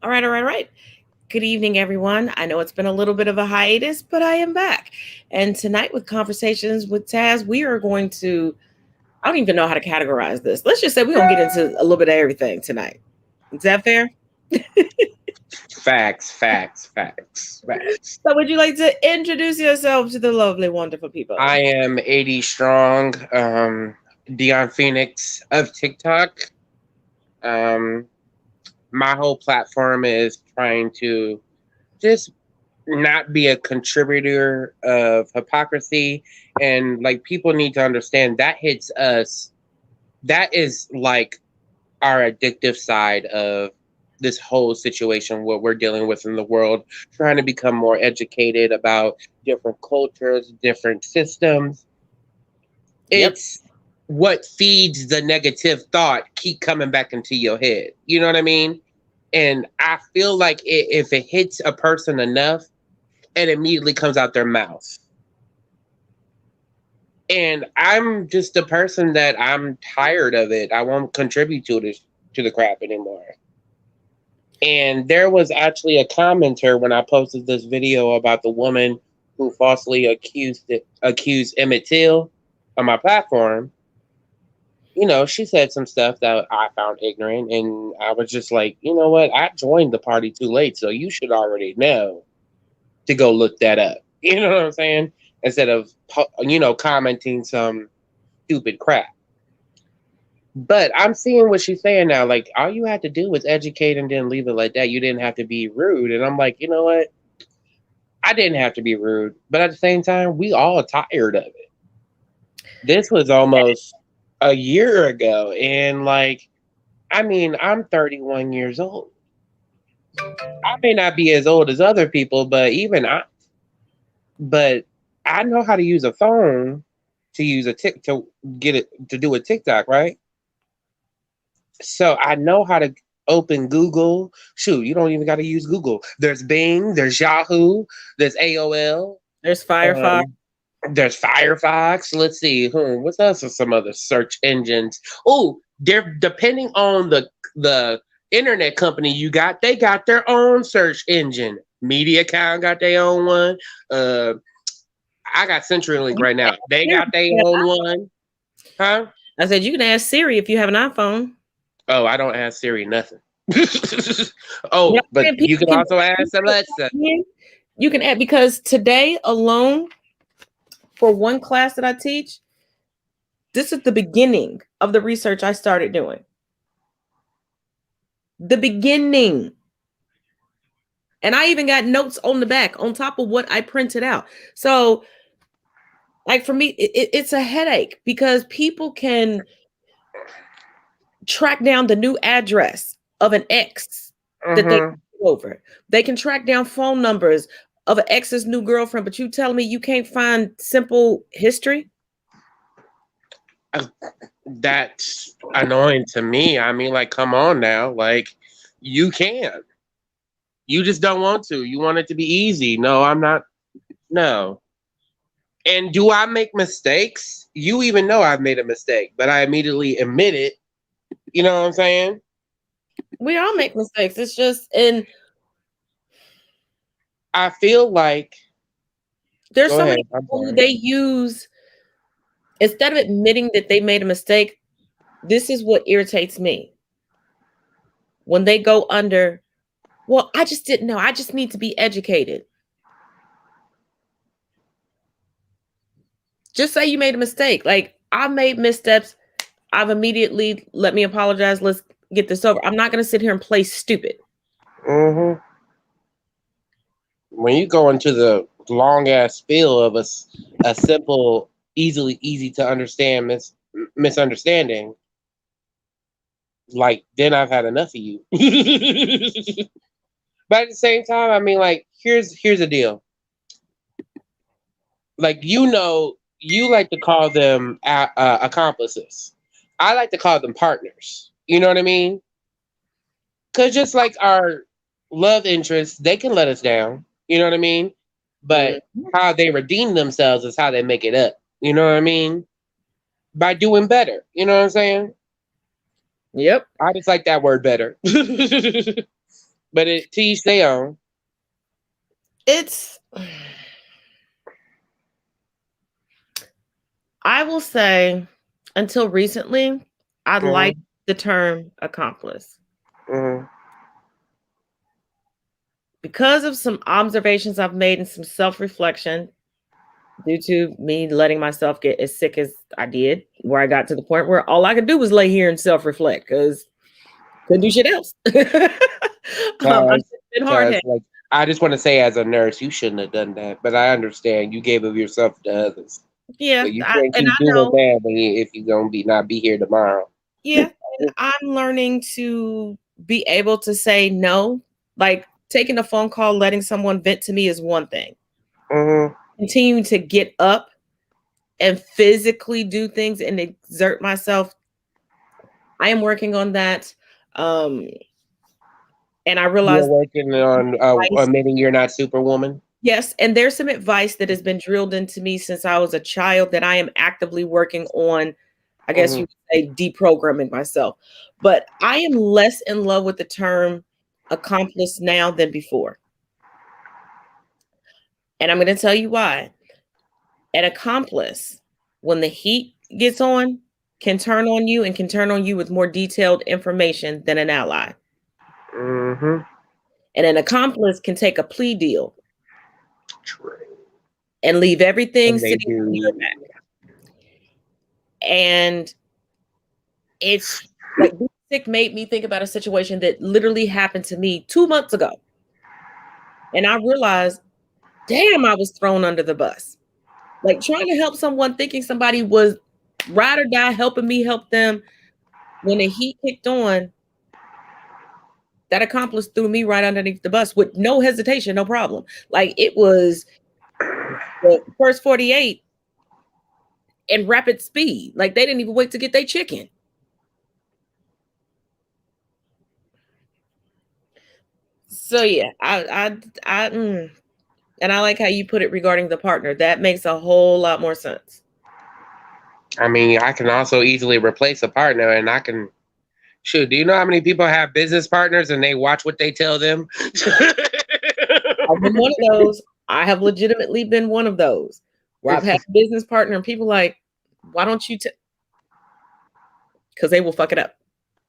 All right, all right, all right. Good evening, everyone. I know it's been a little bit of a hiatus, but I am back. And tonight, with Conversations with Taz, we are going to, I don't even know how to categorize this. Let's just say we're going to get into a little bit of everything tonight. Is that fair? Facts, facts, facts, facts. So, would you like to introduce yourself to the lovely, wonderful people? I am 80 strong, Dion Phoenix of TikTok. Um, my whole platform is trying to just not be a contributor of hypocrisy. And like people need to understand that hits us. That is like our addictive side of this whole situation, what we're dealing with in the world, trying to become more educated about different cultures, different systems. Yep. It's what feeds the negative thought keep coming back into your head. You know what I mean? And I feel like if it hits a person enough, it immediately comes out their mouth. And I'm just a person that I'm tired of it. I won't contribute to the crap anymore. And there was actually a commenter when I posted this video about the woman who falsely accused Emmett Till on my platform. You know, she said some stuff that I found ignorant, and I was just like, you know what? I joined the party too late, so you should already know to go look that up. You know what I'm saying? Instead of commenting some stupid crap. But I'm seeing what she's saying now. Like, all you had to do was educate and then leave it like that. You didn't have to be rude. And I'm like, you know what? I didn't have to be rude. But at the same time, we all tired of it. This was almost a year ago. And like, I mean, I'm 31 years old. I may not be as old as other people, but I know how to use a phone to use a tick to get it to do a TikTok, right? So I know how to open Google. Shoot, you don't even got to use Google. There's Bing, there's Yahoo, there's AOL, There's Firefox. um, there's Firefox. Let's see, what's else are some other search engines? Oh, they're depending on the internet company you got, they got their own search engine. MediaCom got their own one. Uh, I got CenturyLink You right can now. ask They Siri got if their you have own an one, huh? I said you can ask Siri if you have an iPhone. Oh, I don't ask Siri nothing. You know Oh, what I'm but saying? you People can can also ask Alexa. you can add because today alone for one class that I teach, this is the beginning of the research I started doing. The beginning. And I even got notes on the back on top of what I printed out. So, like for me, it's a headache because people can track down the new address of an ex that they Hmm. over. They can track down phone numbers of an ex's new girlfriend, but you telling me you can't find simple history? That's annoying to me. I mean, like, come on now. Like, you can. You just don't want to. You want it to be easy. No, I'm not. No. And do I make mistakes? You even know I've made a mistake, but I immediately admit it. You know what I'm saying? We all make mistakes. It's just, and I feel like. there's Go so ahead. many I'm people who sorry. they use instead of admitting that they made a mistake. This is what irritates me when they go under. Well, I just didn't know. I just need to be educated. Just say you made a mistake. Like I made missteps. I've immediately let me apologize. Let's get this over. I'm not going to sit here and play stupid. Hmm. When you go into the long ass spiel of a simple, easy to understand misunderstanding, like then I've had enough of you. But at the same time, I mean, like here's the deal. Like you like to call them accomplices. I like to call them partners. You know what I mean? Because just like our love interests, they can let us down. You know what I mean? But Mhm. how they redeem themselves is how they make it up. You know what I mean? By doing better. You know what I'm saying? Yep. I just like that word better. But it to each their own. It's, I will say, until recently, I like Mm-hmm. the term accomplice Mm-hmm. because of some observations I've made and some self reflection due to me letting myself get as sick as I did, where I got to the point where all I could do was lay here and self reflect because couldn't do shit else. I've been hard Cause headed. like I just want to say, as a nurse, you shouldn't have done that. But I understand you gave of yourself to others, so Yeah, you can't and keep I doing know. that if you're gonna be not be here tomorrow. Yeah, and I'm learning to be able to say no. Like taking a phone call, letting someone vent to me is one thing. Mm-hmm. Continuing to get up and physically do things and exert myself, I am working on that. Um, and I You're realized working on advice, admitting you're not Superwoman. yes, and there's some advice that has been drilled into me since I was a child that I am actively working on. I guess Mm-hmm. you could say deprogramming myself. But I am less in love with the term accomplice now than before. And I'm going to tell you why. An accomplice, when the heat gets on, can turn on you and can turn on you with more detailed information than an ally. Mm-hmm. And an accomplice can take a plea deal True. and leave everything And they sitting on your do. back. And it's like being sick made me think about a situation that literally happened to me 2 months ago. And I realized, damn, I was thrown under the bus. Like trying to help someone, thinking somebody was ride or die, helping me help them. When the heat kicked on, that accomplice threw me right underneath the bus with no hesitation, no problem. Like it was the first 48 in rapid speed. Like they didn't even wait to get their chicken. So yeah, and I like how you put it regarding the partner. That makes a whole lot more sense. I mean, I can also easily replace a partner, and I can. Shoot, do you know how many people have business partners and they watch what they tell them? I've been one of those. I have legitimately been one of those where I've had a business partner and people like, why don't you? Because they will fuck it up.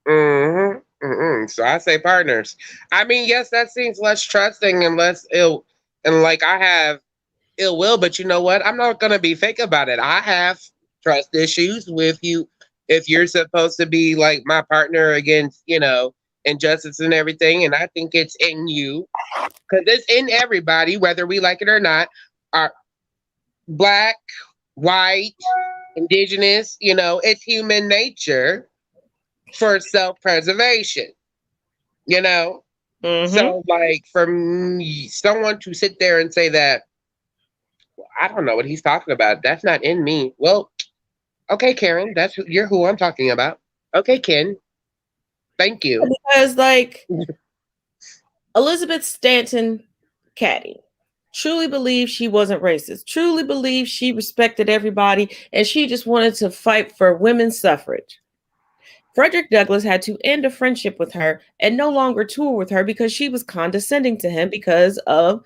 Mm-hmm. Mm-hmm. So I say partners. I mean, yes, that seems less trusting and less ill, and like I have ill will, but you know what? I'm not gonna be fake about it. I have trust issues with you. If you're supposed to be like my partner against, injustice and everything, and I think it's in you because it's in everybody, whether we like it or not. Are black, white, indigenous, it's human nature for self-preservation, you know? Mm-hmm. So, like, for me, someone to sit there and say that, I don't know what he's talking about. That's not in me. Well, okay, Karen, you're who I'm talking about. Okay, Ken, thank you. Because like Elizabeth Stanton Caddy truly believed she wasn't racist, truly believed she respected everybody, and she just wanted to fight for women's suffrage. Frederick Douglass had to end a friendship with her and no longer tour with her because she was condescending to him because of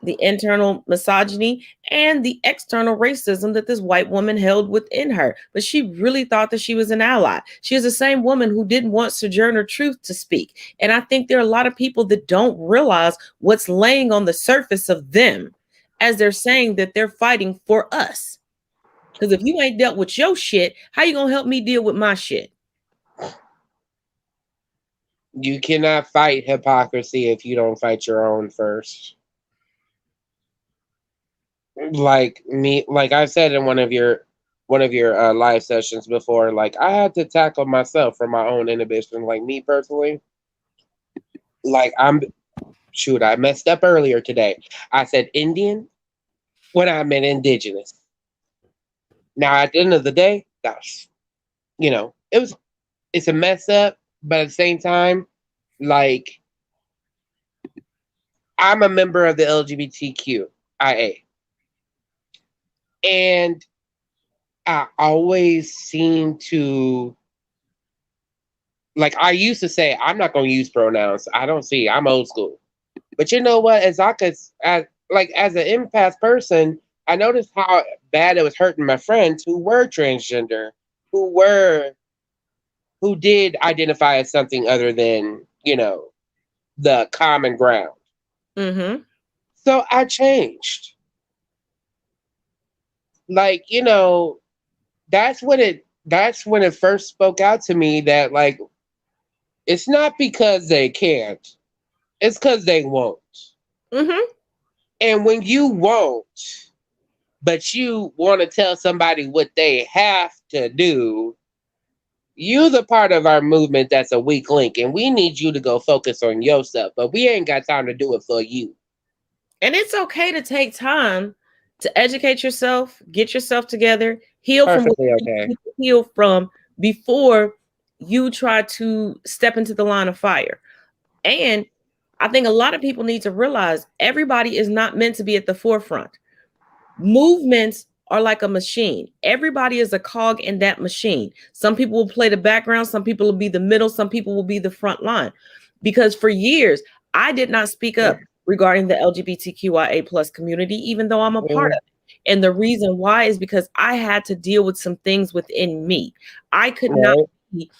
the internal misogyny and the external racism that this white woman held within her. But she really thought that she was an ally. She is the same woman who didn't want Sojourner Truth to speak. And I think there are a lot of people that don't realize what's laying on the surface of them as they're saying that they're fighting for us. Because if you ain't dealt with your shit, how you gonna help me deal with my shit? You cannot fight hypocrisy if you don't fight your own first. Like me, like I said in one of your live sessions before, like I had to tackle myself for my own inhibition. Like me personally, like I messed up earlier today. I said Indian when I meant indigenous. Now at the end of the day, that's it's a mess up, but at the same time, like I'm a member of the LGBTQIA, and I always seem to like I used to say, I'm not going to use pronouns. I don't see. I'm old school. But you know what? As an empath person, I noticed how bad it was hurting my friends who were transgender, who did identify as something other than, the common ground. Mm-hmm. So I changed. Like, that's when it first spoke out to me that, like, it's not because they can't, it's because they won't. Mm-hmm. And when you won't, but you want to tell somebody what they have to do, you're the part of our movement that's a weak link, and we need you to go focus on your stuff, but we ain't got time to do it for you. And it's okay to take time to educate yourself, get yourself together, heal Perfectly from what okay. you need to heal from before you try to step into the line of fire. And I think a lot of people need to realize everybody is not meant to be at the forefront. Movements are like a machine. Everybody is a cog in that machine. Some people will play the background, some people will be the middle, some people will be the front line. Because for years, I did not speak up regarding the LGBTQIA plus community, even though I'm a part of it. And the reason why is because I had to deal with some things within me. I could not be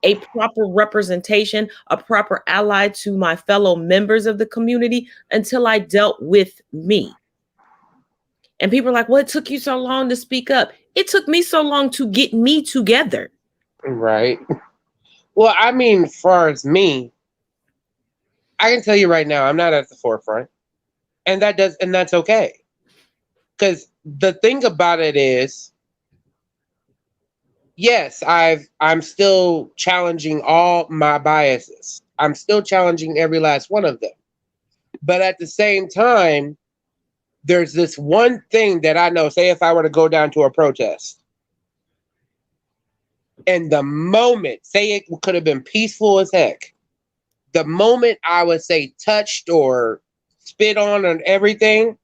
a proper representation, a proper ally to my fellow members of the community until I dealt with me. And people are like, well, it took you so long to speak up. It took me so long to get me together. Right. Well, I mean, as far as me, I can tell you right now, I'm not at the forefront. And that's okay. Because the thing about it is, yes, I'm still challenging all my biases. I'm still challenging every last one of them. But at the same time, there's this one thing that I know. Say if I were to go down to a protest, and the moment, say it could have been peaceful as heck, the moment I would say touched or spit on everything,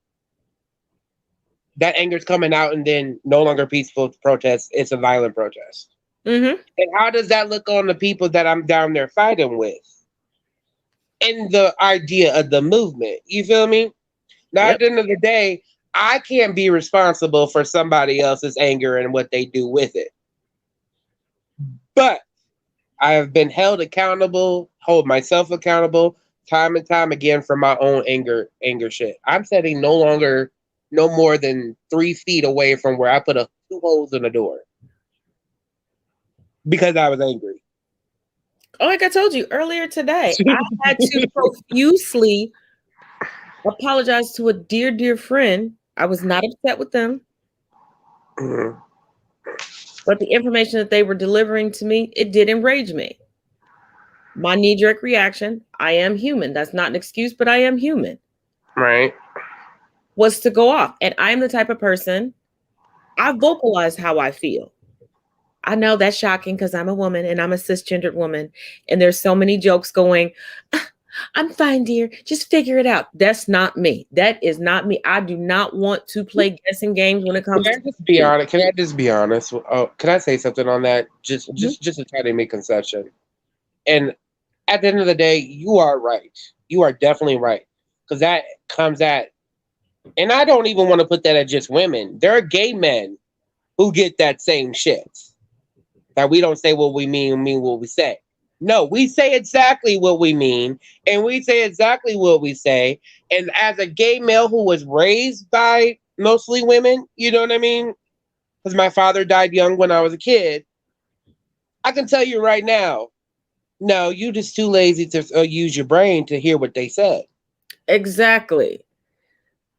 that anger's coming out, and then no longer peaceful protest. It's a violent protest. Mm-hmm. And how does that look on the people that I'm down there fighting with? And the idea of the movement, you feel me? Now, at the end of the day, I can't be responsible for somebody else's anger and what they do with it. But I have been held accountable, hold myself accountable time and time again for my own anger shit. I'm sitting no more than 3 feet away from where I put 2 holes in the door because I was angry. Oh, like I told you earlier today, I had to profusely apologize to a dear, dear friend. I was not upset with them. Mm-hmm. But the information that they were delivering to me, it did enrage me. My knee-jerk reaction, I am human. That's not an excuse, but I am human. Right. Was to go off. And I'm the type of person, I vocalize how I feel. I know that's shocking because I'm a woman and I'm a cisgendered woman. And there's so many jokes going, I'm fine, dear. Just figure it out. That's not me. That is not me. I do not want to play guessing games when it comes to. Can I just be honest? Oh, can I say something on that? Just to try to make concession. And at the end of the day, you are right. You are definitely right. Because that comes at, and I don't even want to put that at just women. There are gay men who get that same shit. That we don't say what we mean what we say. No, we say exactly what we mean, and we say exactly what we say. And as a gay male who was raised by mostly women, you know what I mean? Because my father died young when I was a kid. I can tell you right now, no, you just too lazy to use your brain to hear what they said. Exactly.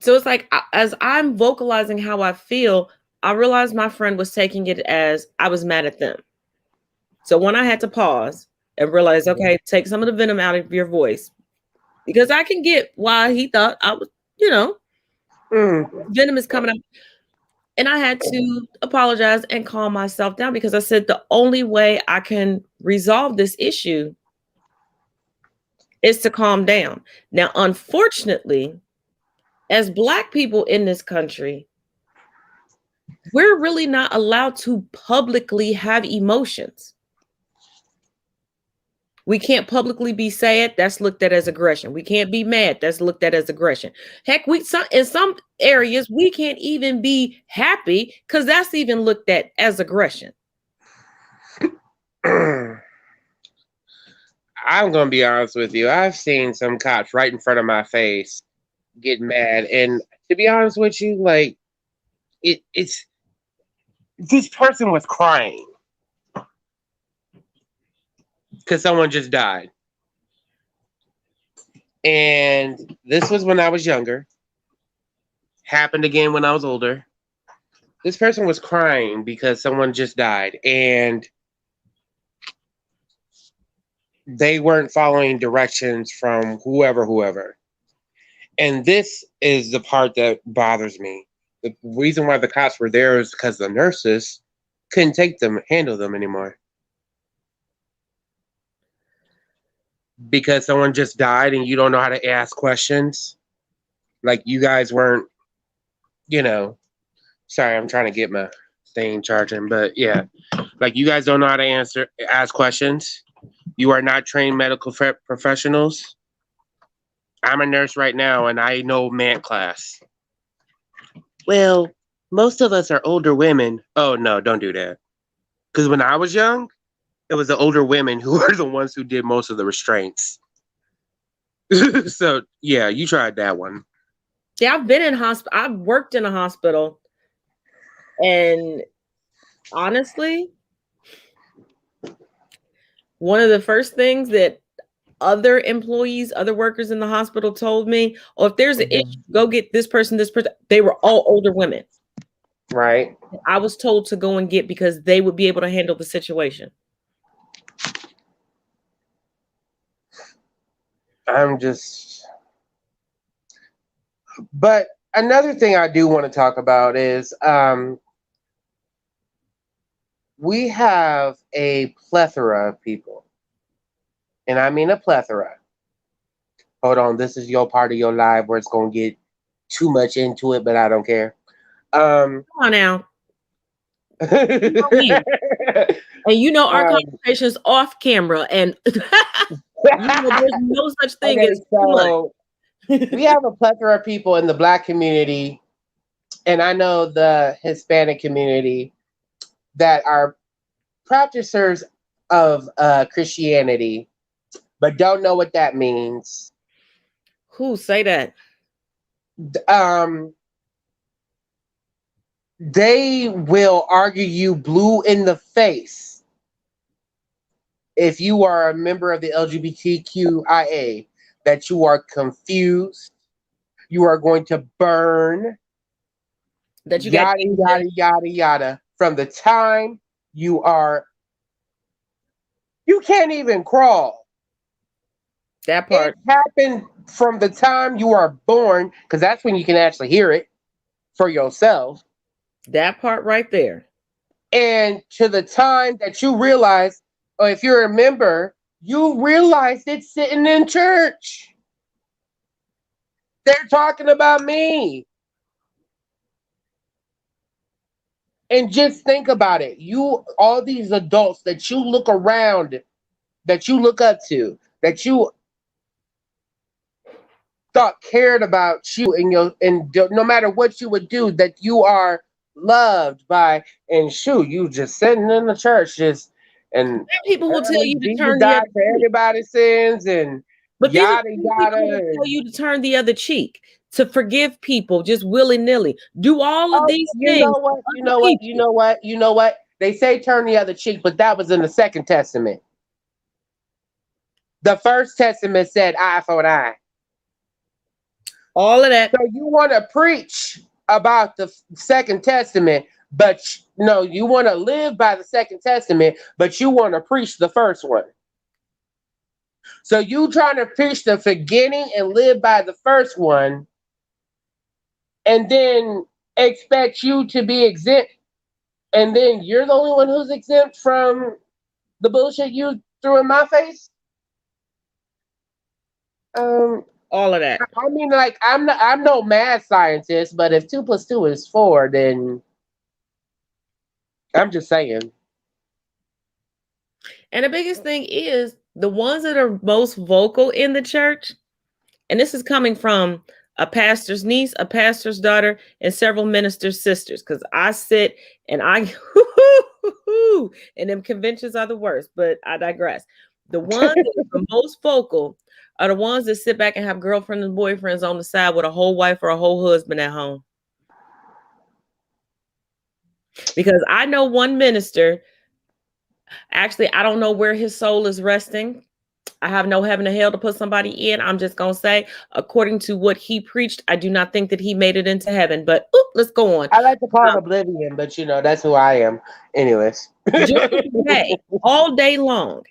So it's like, as I'm vocalizing how I feel, I realized my friend was taking it as I was mad at them. So when I had to pause and realize, okay, take some of the venom out of your voice, because I can get why he thought I was, venom is coming out. And I had to apologize and calm myself down because I said the only way I can resolve this issue is to calm down. Now, unfortunately, as Black people in this country, we're really not allowed to publicly have emotions. We can't publicly be sad. That's looked at as aggression. We can't be mad. That's looked at as aggression. Heck, in some areas we can't even be happy because that's even looked at as aggression. I'm gonna be honest with you. I've seen some cops right in front of my face get mad, and to be honest with you, like it's this person was crying because someone just died. And this was when I was younger. Happened again when I was older. This person was crying because someone just died. And they weren't following directions from whoever. And this is the part that bothers me. The reason why the cops were there is because the nurses couldn't handle them anymore. Because someone just died and you don't know how to ask questions. Like you guys weren't, sorry, I'm trying to get my thing charging, but yeah. Like you guys don't know how to ask questions. You are not trained medical professionals. I'm a nurse right now and I know MANT class. Well, most of us are older women. Oh no, don't do that. Because when I was young, it was the older women who were the ones who did most of the restraints. So yeah, you tried that one. Yeah, I've been in hospital. I've worked in a hospital, and honestly, one of the first things that other employees, other workers in the hospital told me, "Oh, if there's an issue, go get this person, this person." They were all older women. Right. I was told to go and get because they would be able to handle the situation. But another thing I do want to talk about is we have a plethora of people. And I mean a plethora. Hold on, this is your part of your live where it's going to get too much into it, but I don't care. Come on now. And our conversation is off camera, and there's no such thing as so we have a plethora of people in the Black community, and I know the Hispanic community that are practitioners of Christianity, but don't know what that means. Who say that? They will argue you blue in the face if you are a member of the LGBTQIA, that you are confused, you are going to burn, that you yada, yada. From the time you can't even crawl. That part. It happened from the time you are born, because that's when you can actually hear it for yourself. That part right there. And to the time that you realize, or if you're a member, you realize it's sitting in church. They're talking about me. And just think about it. All these adults that you look around, that you look up to, that you thought cared about you and no matter what you would do, that you are loved by, and you just sitting in the church and people will tell you to turn the for everybody's sins and yada yada. Will tell you to turn the other cheek, to forgive people just willy-nilly. Do all of these things. You know what? They say turn the other cheek, but that was in the Second Testament. The First Testament said eye for an eye. All of that. So you want to preach about the Second Testament, but no, you want to live by the Second Testament, but you want to preach the first one. So you trying to preach the beginning and live by the first one, and then expect you to be exempt, and then you're the only one who's exempt from the bullshit you threw in my face? All of that. I mean, like, I'm no math scientist, but if 2 + 2 is 4, then I'm just saying. And the biggest thing is the ones that are most vocal in the church, and this is coming from a pastor's niece, a pastor's daughter, and several ministers' sisters, because I sit and and them conventions are the worst, but I digress. The ones that are the most vocal are the ones that sit back and have girlfriends and boyfriends on the side with a whole wife or a whole husband at home. Because I know one minister, actually, I don't know where his soul is resting. I have no heaven or hell to put somebody in. I'm just going to say, according to what he preached, I do not think that he made it into heaven. But let's go on. I like to call it oblivion, but you know, that's who I am. Anyways. Today, all day long,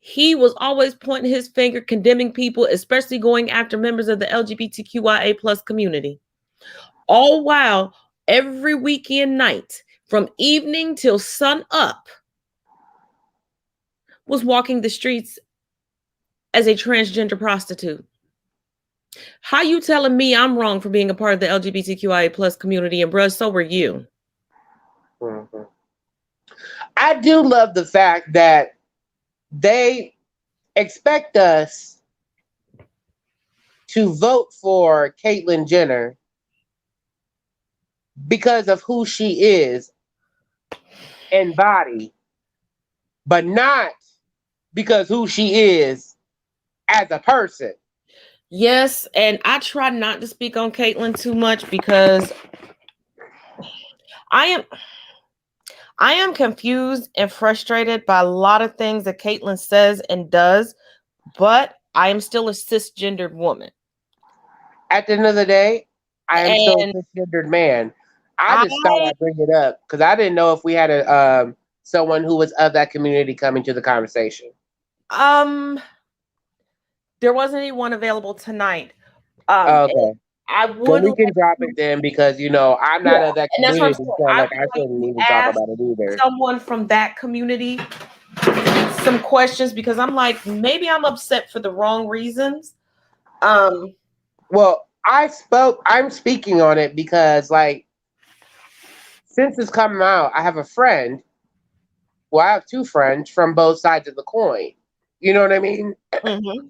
he was always pointing his finger, condemning people, especially going after members of the LGBTQIA plus community. All while every weekend night, from evening till sun up, was walking the streets as a transgender prostitute. How you telling me I'm wrong for being a part of the LGBTQIA plus community, and bruh, so were you? Mm-hmm. I do love the fact that they expect us to vote for Caitlyn Jenner because of who she is in body, but not because who she is as a person. Yes, and I try not to speak on Caitlyn too much because I am confused and frustrated by a lot of things that Caitlyn says and does, but I am still a cisgendered woman. At the end of the day, I am still a cisgendered man. I just thought I'd bring it up because I didn't know if we had a someone who was of that community coming to the conversation. There wasn't anyone available tonight. Okay. I would. Well, we can drop it then because you know I'm not of that community, so like I shouldn't even talk about it either. Someone from that community some questions because I'm like, maybe I'm upset for the wrong reasons. Well, I'm speaking on it because like since it's coming out, I have a friend. Well, I have two friends from both sides of the coin. You know what I mean? Mm-hmm.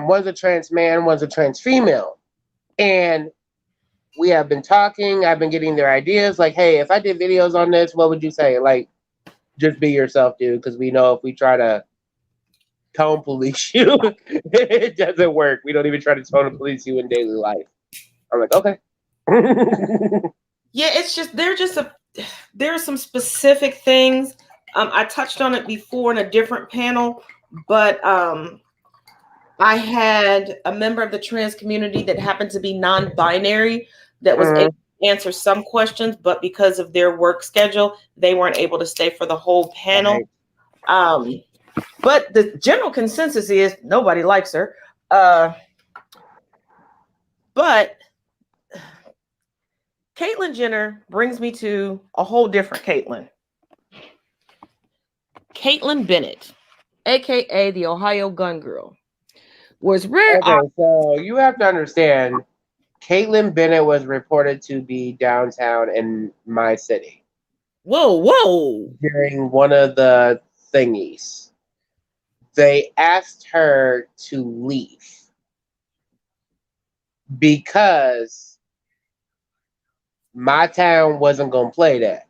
One's a trans man, one's a trans female. And we have been talking. I've been getting their ideas. Like, hey, if I did videos on this, what would you say? Like, just be yourself, dude. Because we know if we try to tone police you, it doesn't work. We don't even try to tone police you in daily life. I'm like, okay. Yeah, it's just there are some specific things. I touched on it before in a different panel, but I had a member of the trans community that happened to be non-binary that was able to answer some questions, but because of their work schedule, they weren't able to stay for the whole panel. Right. But the general consensus is nobody likes her. But Caitlyn Jenner brings me to a whole different Caitlyn. Caitlyn Bennett, aka the Ohio Gun Girl, was rare. Okay, so you have to understand, Caitlyn Bennett was reported to be downtown in my city. Whoa! During one of the thingies, they asked her to leave because my town wasn't going to play that.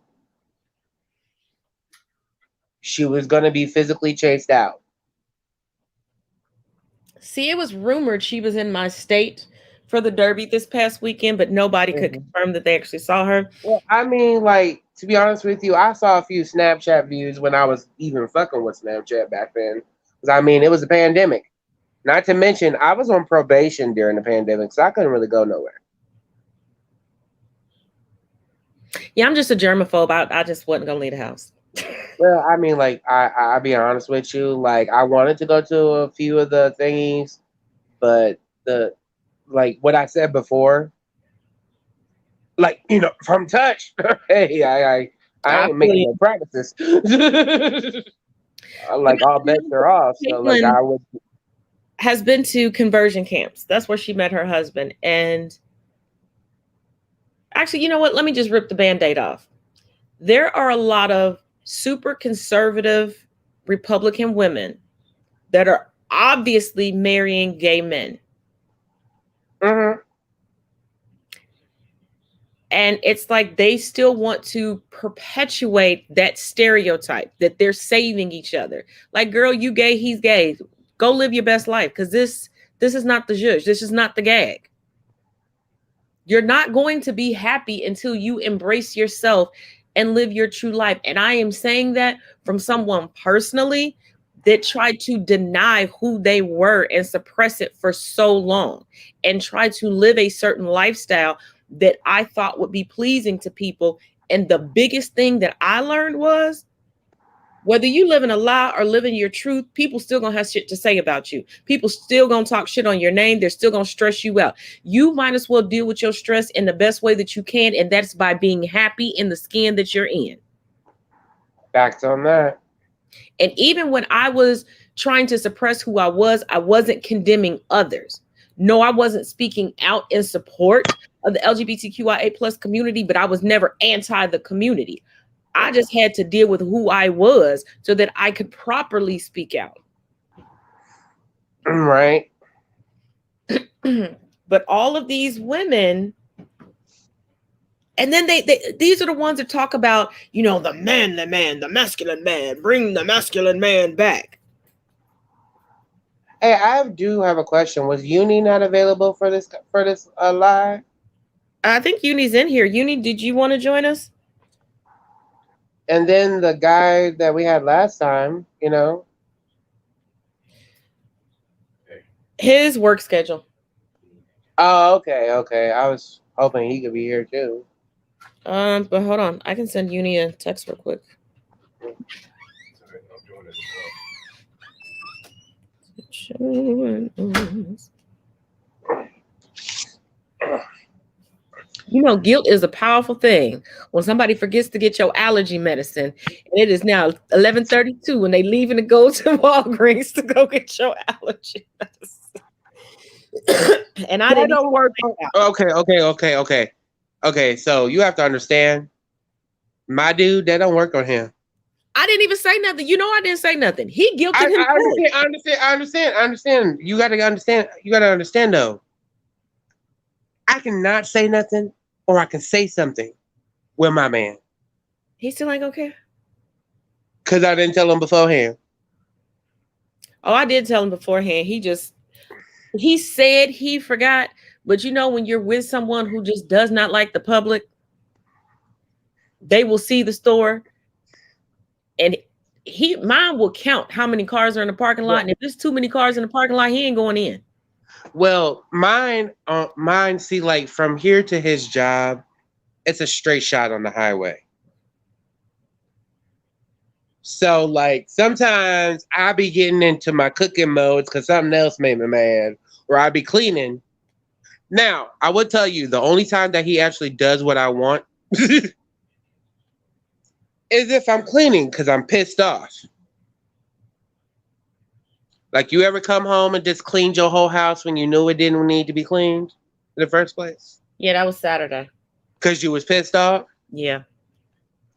She was going to be physically chased out. See, it was rumored she was in my state for the Derby this past weekend, but nobody could confirm that they actually saw her. Well, I mean, like, to be honest with you, I saw a few Snapchat views when I was even fucking with Snapchat back then. Because, I mean, it was a pandemic. Not to mention, I was on probation during the pandemic, so I couldn't really go nowhere. Yeah, I'm just a germaphobe. I just wasn't going to leave the house. Well, I mean, like, I'll be honest with you. Like, I wanted to go to a few of the thingies, but what I said before, like, you know, from touch, hey, I ain't making no promises. Like, all bets are off. So, like, I would. Has been to conversion camps. That's where she met her husband. And actually, you know what? Let me just rip the Band-Aid off. There are a lot of super conservative Republican women that are obviously marrying gay men. Mm-hmm. And it's like they still want to perpetuate that stereotype that they're saving each other. Like, girl, you gay, he's gay. Go live your best life, because this is not the zhuzh. This is not the gag. You're not going to be happy until you embrace yourself and live your true life. And I am saying that from someone personally that tried to deny who they were and suppress it for so long and try to live a certain lifestyle that I thought would be pleasing to people. And the biggest thing that I learned was, whether you live in a lie or live in your truth, people still gonna have shit to say about you. People still gonna talk shit on your name. They're still gonna stress you out. You might as well deal with your stress in the best way that you can, and that's by being happy in the skin that you're in. Facts on that. And even when I was trying to suppress who I wasn't condemning others. No, I wasn't speaking out in support of the LGBTQIA plus community, but I was never anti the community. I just had to deal with who I was so that I could properly speak out. Right. But all of these women, and then these are the ones that talk about, you know, the masculine man, bring the masculine man back. Hey, I do have a question. Was Uni not available for this live? I think Uni's in here. Uni, did you want to join us? And then the guy that we had last time, you know, his work schedule. Oh, okay. I was hoping he could be here too. But hold on, I can send Uni a text real quick. You know, guilt is a powerful thing. When somebody forgets to get your allergy medicine, and it is now 11:32 when they leaving to go to Walgreens to go get your allergy medicine. And I didn't don't work. Okay. So you have to understand, my dude, that don't work on him. I didn't even say nothing. You know, I didn't say nothing. He guilted him. I understand. You gotta understand though. I cannot say nothing, or I can say something with my man. He's still like, okay. Because I didn't tell him beforehand. Oh, I did tell him beforehand. He said he forgot. But you know, when you're with someone who just does not like the public, they will see the store, and mine will count how many cars are in the parking lot. And if there's too many cars in the parking lot, he ain't going in. Well, mine, see, like from here to his job, it's a straight shot on the highway. So, like, sometimes I be getting into my cooking modes because something else made me mad, or I be cleaning. Now, I would tell you, the only time that he actually does what I want is if I'm cleaning because I'm pissed off. Like, you ever come home and just cleaned your whole house when you knew it didn't need to be cleaned in the first place? Yeah, that was Saturday. Because you was pissed off? Yeah.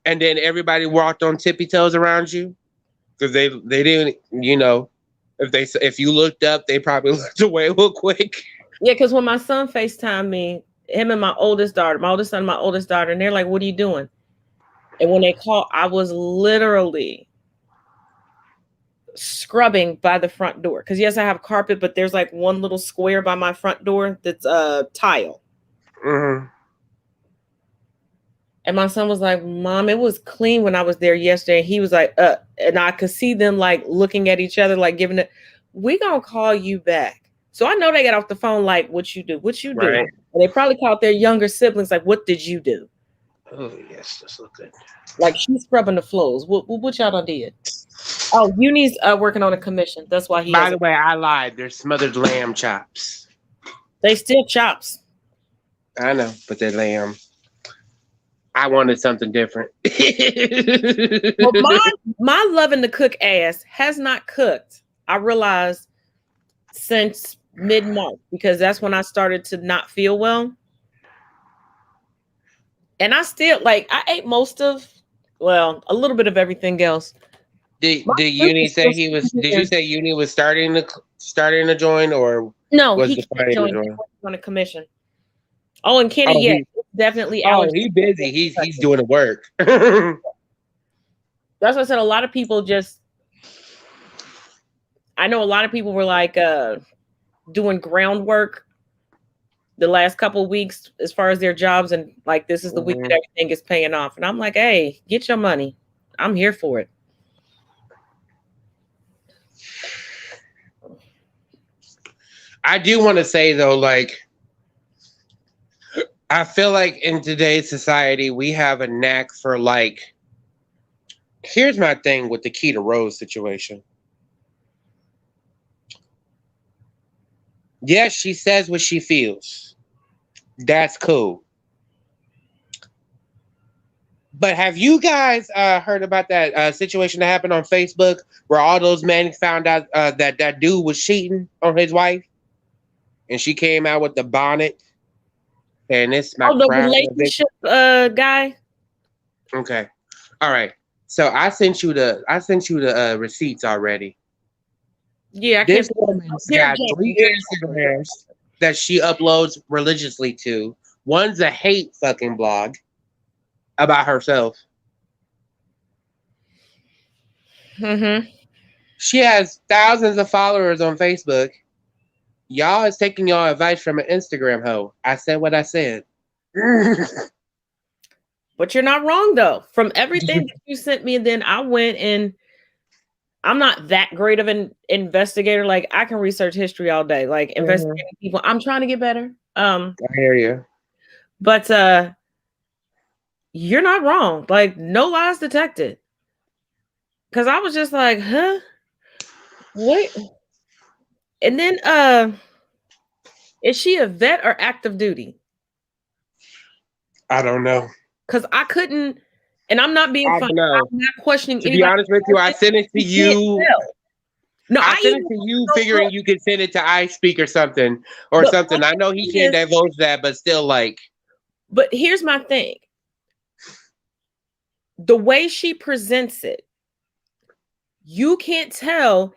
And then everybody walked on tippy toes around you? Because they didn't, you know, if you looked up, they probably looked away real quick. Yeah, because when my son FaceTimed me, him and my oldest son and my oldest daughter, and they're like, what are you doing? And when they called, I was literally scrubbing by the front door, because yes, I have carpet, but there's like one little square by my front door that's tile. Mm-hmm. And my son was like, Mom, it was clean when I was there yesterday. And he was like, and I could see them like looking at each other, like giving it, we gonna call you back. So I know they got off the phone like, what you do? Right. And they probably called their younger siblings like, what did you do? Oh yes, that's look good. Like, she's scrubbing the floors. What y'all done did? Oh, Uni's working on a commission. That's why he. By the way, I lied. There's smothered lamb chops. They still chops. I know, but they're lamb. I wanted something different. Well, my loving to cook ass has not cooked, I realized, since mid-March, because that's when I started to not feel well. And I still, like, I ate a little bit of everything else. Did Uni say he was? Did you say Uni was starting to join, or No, was he the can't planning to join join? on a commission. Oh, and Kenny, Oh, yeah, definitely he allergy. busy. He's doing the work. That's what I said. A lot of people just, I know a lot of people were like doing groundwork the last couple of weeks as far as their jobs, and like this is the week that everything is paying off. And I'm like, hey, get your money. I'm here for it. I do want to say though, like, I feel like in today's society we have a knack for like. Here's my thing with the Keita Rose situation. Yes, she says what she feels. That's cool. But have you guys heard about that situation that happened on Facebook where all those men found out that dude was cheating on his wife, and she came out with the bonnet and this my the crime. relationship guy. Okay, all right. So I sent you the receipts already. Yeah, I This can't. woman's got 3 Instagrams that she uploads religiously to. One's a hate fucking blog about herself. Mm-hmm. She has thousands of followers on Facebook. Y'all is taking y'all advice from an Instagram hoe. I said what I said. But you're not wrong though. From everything that you sent me, and then I went and I'm not that great of an investigator. Like I can research history all day, like investigating people. I'm trying to get better. I hear you. But you're not wrong. Like no lies detected. Cause I was just like, huh? What? And then is she a vet or active duty? I don't know. Cause I couldn't, and I'm not being funny. I'm not questioning to be honest with you, I sent it to you. No, I sent it to you figuring you could send it to iSpeak or something. I know he can't divulge that, but still like. But here's my thing. The way she presents it, you can't tell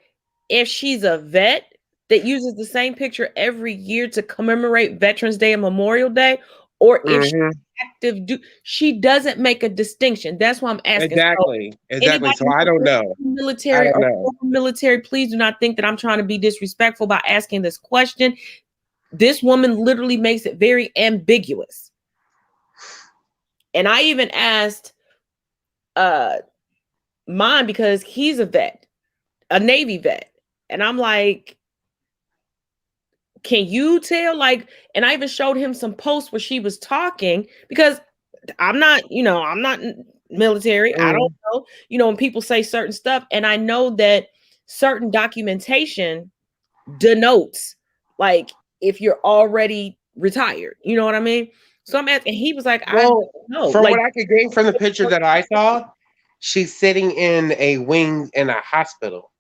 if she's a vet that uses the same picture every year to commemorate Veterans Day and Memorial Day, or if she's active. She doesn't make a distinction. That's why I'm asking. Exactly. So I don't know. Military or military, please do not think that I'm trying to be disrespectful by asking this question. This woman literally makes it very ambiguous. And I even asked mine because he's a vet, a Navy vet. And I'm like, can you tell? Like, and I even showed him some posts where she was talking, because I'm not military. I don't know, when people say certain stuff, and I know that certain documentation denotes like if you're already retired. You know what I mean? So I'm asking, he was like, I don't know. From what I could gain from the picture that I saw, she's sitting in a wing in a hospital,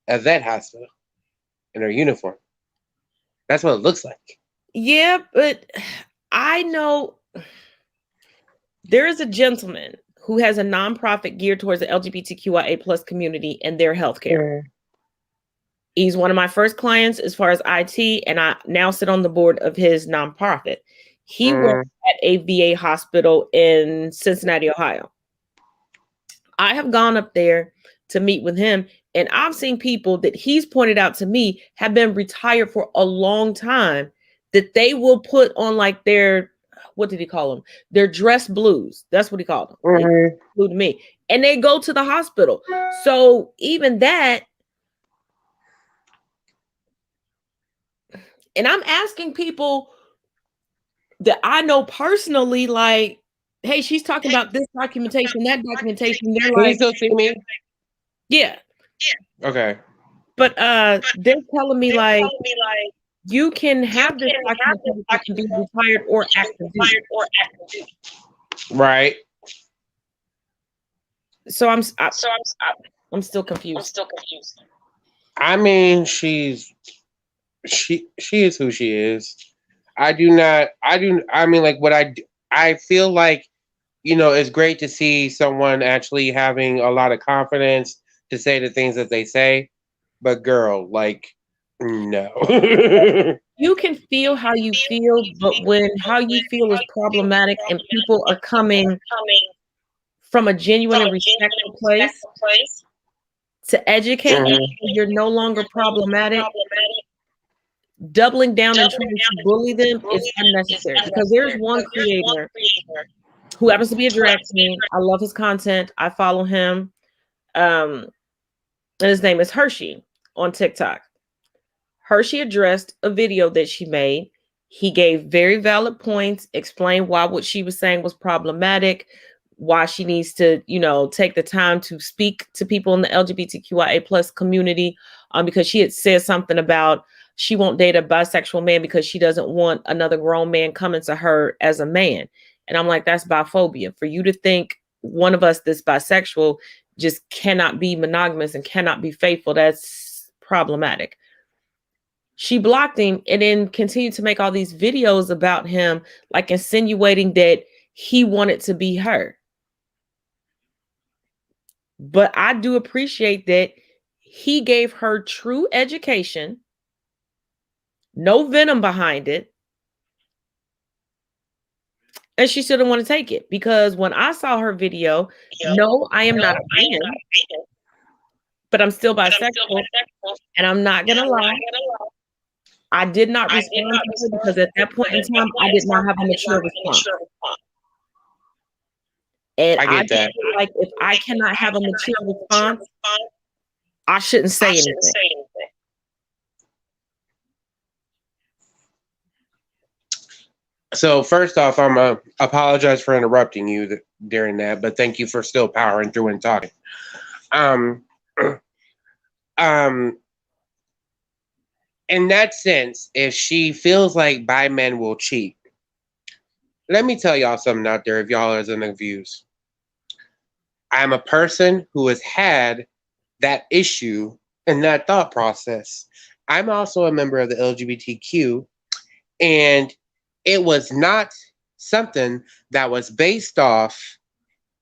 a vet hospital, in her uniform. That's what it looks like. Yeah, but I know there is a gentleman who has a nonprofit geared towards the LGBTQIA plus community and their healthcare. He's one of my first clients as far as IT, and I now sit on the board of his nonprofit. He works at a VA hospital in Cincinnati, Ohio. I have gone up there to meet with him, and I've seen people that he's pointed out to me have been retired for a long time, that they will put on like their, what did he call them? Their dress blues. That's what he called them. Blue to me. And they go to the hospital. So even that, and I'm asking people that I know personally, like, hey, she's talking about this documentation, that documentation. They're like, can you still see me? Yeah. Okay. But they're telling me like you can have this documentation and be retired or active duty. Right. So I'm still confused. I mean, she is who she is. I mean, like I feel like, it's great to see someone actually having a lot of confidence, to say the things that they say. But girl, like, no. You can feel how you feel, but when how you feel is problematic and people are coming from a genuine and respectful place to educate you, you're no longer problematic. Doubling down and trying to bully them is unnecessary, because there's one creator who happens to be a drag queen. I love his content. I follow him. And his name is Hershey on TikTok. Hershey addressed a video that she made. He gave very valid points, explained why what she was saying was problematic, why she needs to, take the time to speak to people in the LGBTQIA plus community, because she had said something about she won't date a bisexual man because she doesn't want another grown man coming to her as a man. And I'm like, that's biphobia. For you to think one of us that's bisexual just cannot be monogamous and cannot be faithful, that's problematic. She blocked him and then continued to make all these videos about him, like insinuating that he wanted to be her. But I do appreciate that he gave her true education, no venom behind it. And she still didn't want to take it, because when I saw her video, no, I am not a man, but I'm still bisexual. And I'm not going to lie, I did not respond to her because at that point in time, I did not have a mature response. And I feel like if I cannot have a mature response, I shouldn't say anything. So first off, I'm apologize for interrupting you during that, but thank you for still powering through and talking. In that sense, if she feels like bi men will cheat, let me tell y'all something out there. If y'all are in the views, I'm a person who has had that issue and that thought process. I'm also a member of the LGBTQ, and it was not something that was based off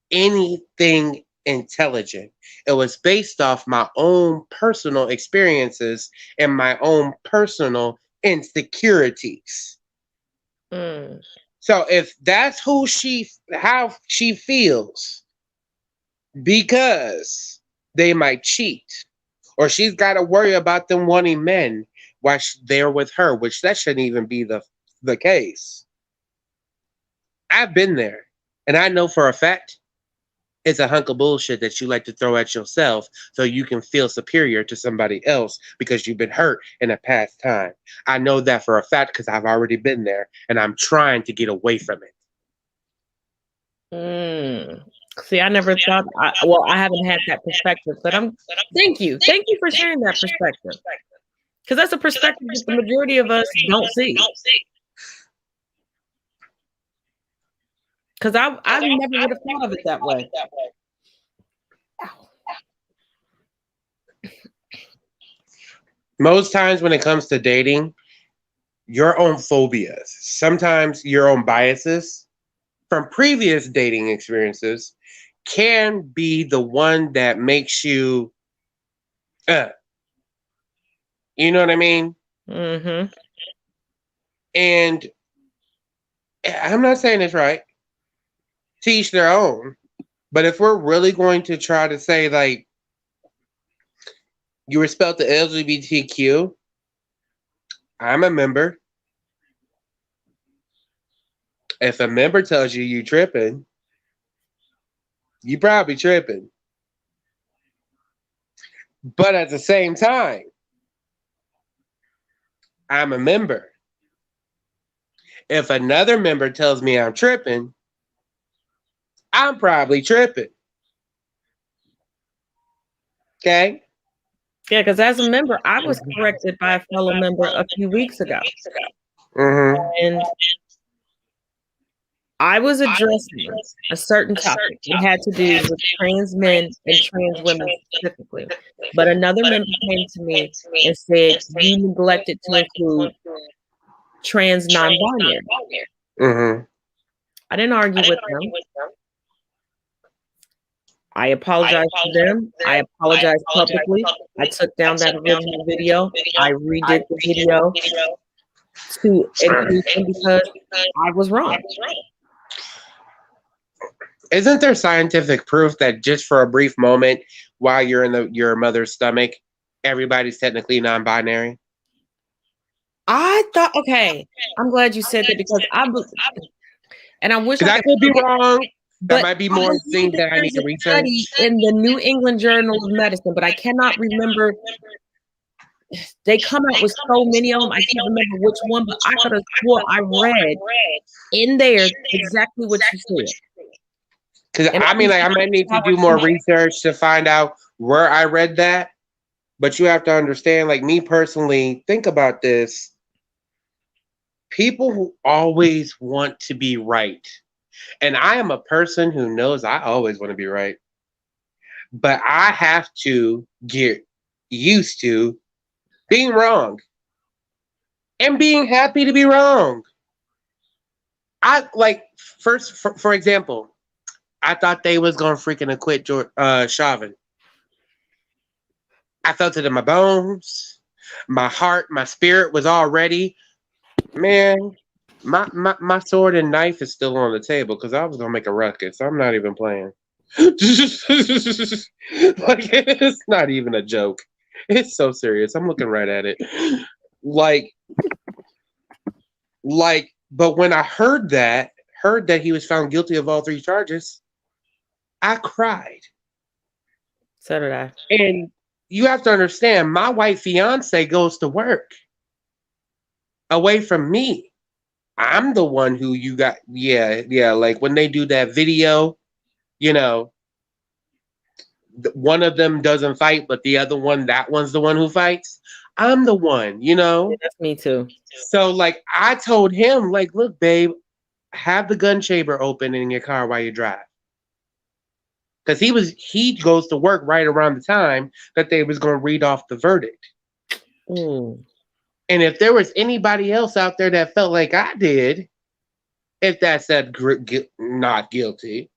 anything intelligent. It was based off my own personal experiences and my own personal insecurities. So if that's how she feels, because they might cheat, or she's got to worry about them wanting men while they're with her, which that shouldn't even be the case. I've been there, and I know for a fact it's a hunk of bullshit that you like to throw at yourself so you can feel superior to somebody else because you've been hurt in a past time. I know that for a fact because I've already been there, and I'm trying to get away from it. See, I never thought, I haven't had that perspective, but thank you for sharing that perspective, because that's a perspective that the majority of us don't see. Because I never would have thought of it that way. Most times when it comes to dating, your own phobias, sometimes your own biases from previous dating experiences can be the one that makes you, you know what I mean? Mm-hmm. And I'm not saying it's right. To each their own. But if we're really going to try to say, like, you respect the LGBTQ, I'm a member. If a member tells you you tripping, you probably tripping. But at the same time, I'm a member. If another member tells me I'm tripping, I'm probably tripping. Okay? Yeah, because as a member, I was corrected by a fellow member a few weeks ago. Mm-hmm. And I was addressing a certain topic. It had to do with trans men and trans women specifically. But another member came to me and said, you neglected to include trans non-binary. Mm-hmm. I didn't argue with them. I apologize to them. I apologize publicly. I took down that original video. I redid the video to include them because I was wrong. Isn't there scientific proof that just for a brief moment while you're in your mother's stomach, everybody's technically non-binary? I thought, okay, I'm glad you said that because and I wish I could be wrong. That but might be more things that I need to research. In the New England Journal of Medicine, but I cannot remember. They come out with so many of them. I can't remember which one, but I could have swore I read in there exactly what you said. Because I mean, like, I might need to do more research to find out where I read that. But you have to understand, like me personally, think about this. People who always want to be right. And I am a person who knows I always want to be right. But I have to get used to being wrong and being happy to be wrong. I like first, for example, I thought they was gonna freaking acquit Chauvin. I felt it in my bones, my heart, my spirit was all ready. Man, my sword and knife is still on the table because I was gonna make a ruckus. I'm not even playing. Like, it's not even a joke. It's so serious. I'm looking right at it. Like, but when I heard that he was found guilty of all 3 charges, I cried. So did I. And you have to understand, my white fiance goes to work away from me. I'm the one who you got, yeah. Like when they do that video, you know, one of them doesn't fight, but the other one, that one's the one who fights. I'm the one, you know? Yeah, that's me too. So like I told him, like, look, babe, have the gun chamber open in your car while you drive. Because he goes to work right around the time that they was going to read off the verdict. Mm. And if there was anybody else out there that felt like I did, if that said not guilty,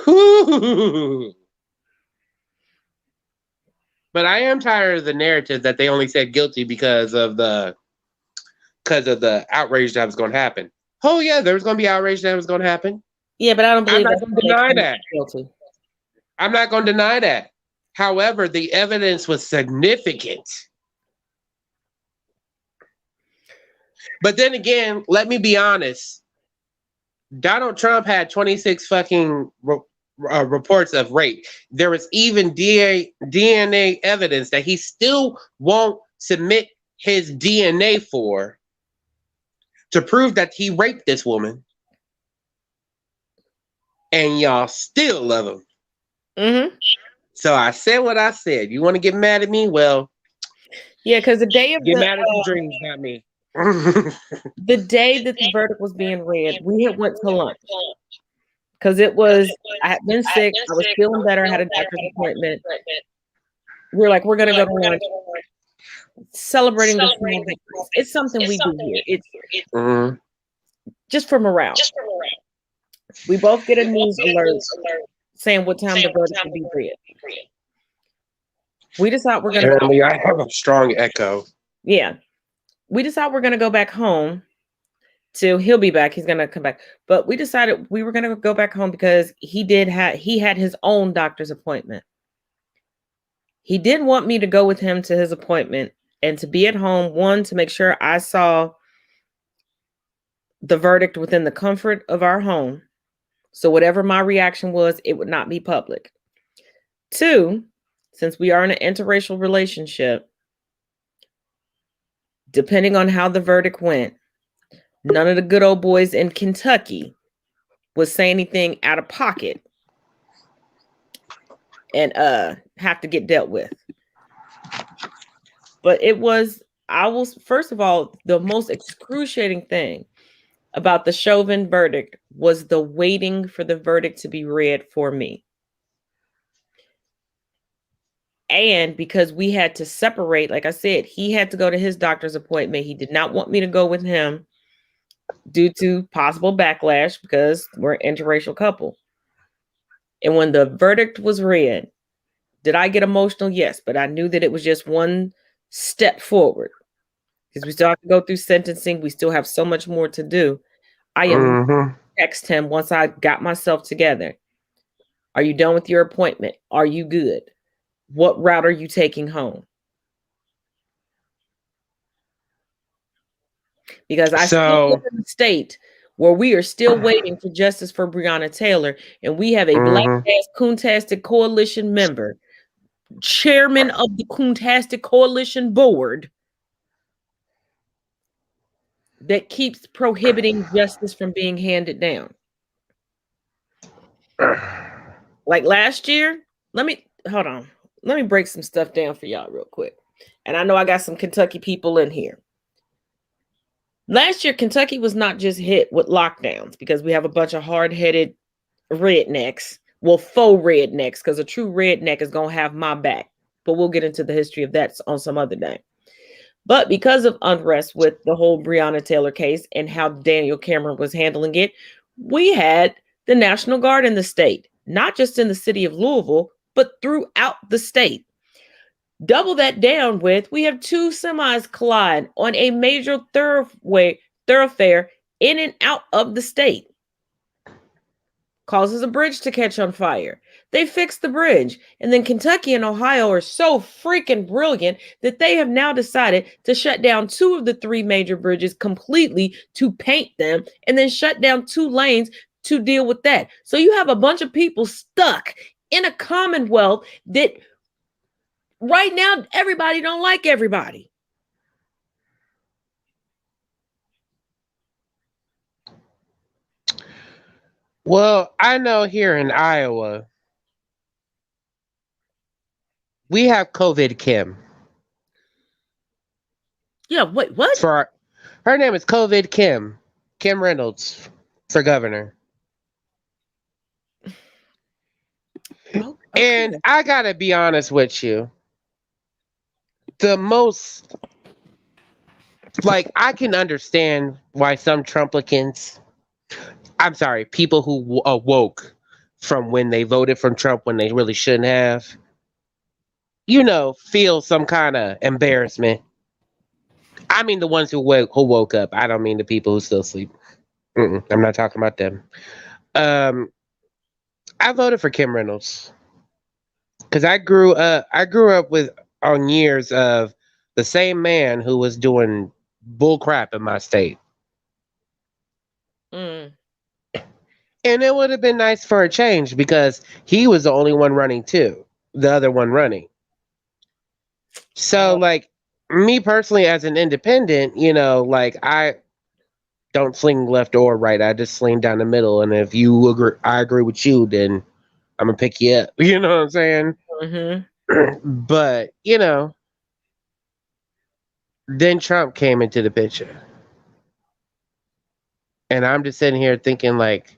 but I am tired of the narrative that they only said guilty because of the outrage that was going to happen. Oh yeah, there was going to be outrage that was going to happen. Yeah, but I don't believe I'm not going to deny that. Guilty. I'm not going to deny that. However, the evidence was significant. But then again, let me be honest. Donald Trump had 26 fucking reports of rape. There was even DNA evidence that he still won't submit his DNA for to prove that he raped this woman. And y'all still love him. Mm-hmm. So I said what I said. You want to get mad at me? Well, yeah, because the day of get mad at the dreams, not me. The day that the verdict was being read, we had went to lunch because I had been sick. I was feeling better. I had a doctor's appointment. We were like, we're gonna go to lunch, celebrating the small victories. It's something we do here. It's just for morale. We both get a news alert saying what time the verdict will be read. We decide we're going to... Apparently, I have a strong echo. Yeah. We decide we're going to go back home he'll be back. He's going to come back. But we decided we were going to go back home because he had his own doctor's appointment. He didn't want me to go with him to his appointment and to be at home, one, to make sure I saw the verdict within the comfort of our home. So whatever my reaction was, it would not be public. 2, since we are in an interracial relationship, depending on how the verdict went, none of the good old boys in Kentucky would say anything out of pocket and have to get dealt with. But first of all, the most excruciating thing about the Chauvin verdict was the waiting for the verdict to be read for me. And because we had to separate, like I said, he had to go to his doctor's appointment. He did not want me to go with him due to possible backlash because we're an interracial couple. And when the verdict was read, did I get emotional? Yes, but I knew that it was just one step forward because we still have to go through sentencing. We still have so much more to do. I am text him once I got myself together. Are you done with your appointment? Are you good? What route are you taking home? Because I still live in a state where we are still waiting for justice for Breonna Taylor, and we have a black-ass Coontastic Coalition member, chairman of the Coontastic Coalition board, that keeps prohibiting justice from being handed down. Like last year, let me break some stuff down for y'all real quick. And I know I got some Kentucky people in here. Last year, Kentucky was not just hit with lockdowns because we have a bunch of hard-headed rednecks. Well, faux rednecks, because a true redneck is going to have my back. But we'll get into the history of that on some other day. But because of unrest with the whole Breonna Taylor case and how Daniel Cameron was handling it, we had the National Guard in the state, not just in the city of Louisville, but throughout the state. Double that down with, we have two semis collide on a major thoroughfare in and out of the state. Causes a bridge to catch on fire. They fixed the bridge. And then Kentucky and Ohio are so freaking brilliant that they have now decided to shut down two of the three major bridges completely to paint them and then shut down 2 lanes to deal with that. So you have a bunch of people stuck in a commonwealth that right now everybody don't like everybody. Well, I know here in Iowa, we have COVID Kim. Yeah, wait, what? Her name is COVID Kim. Kim Reynolds for governor. Okay. And I gotta be honest with you. The most, like, I can understand why some Trumplicans, I'm sorry, people who awoke from when they voted for Trump when they really shouldn't have, feel some kind of embarrassment. I mean the ones who woke up. I don't mean the people who still sleep. I'm not talking about them. I voted for Kim Reynolds because I grew up with on years of the same man who was doing bull crap in my state. And it would have been nice for a change because he was the only one running too, the other one running. So, like, me personally as an independent, like, I don't swing left or right. I just swing down the middle. And if you agree, I agree with you, then I'm going to pick you up. You know what I'm saying? But, then Trump came into the picture. And I'm just sitting here thinking, like,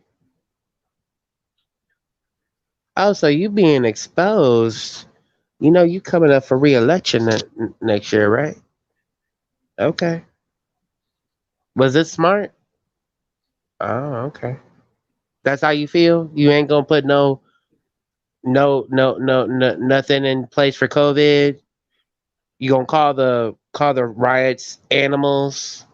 oh, so you being exposed, you coming up for re-election next year, right? Okay. Was it smart? Oh, okay. That's how you feel? You ain't gonna put no nothing in place for COVID? You gonna call the riots animals?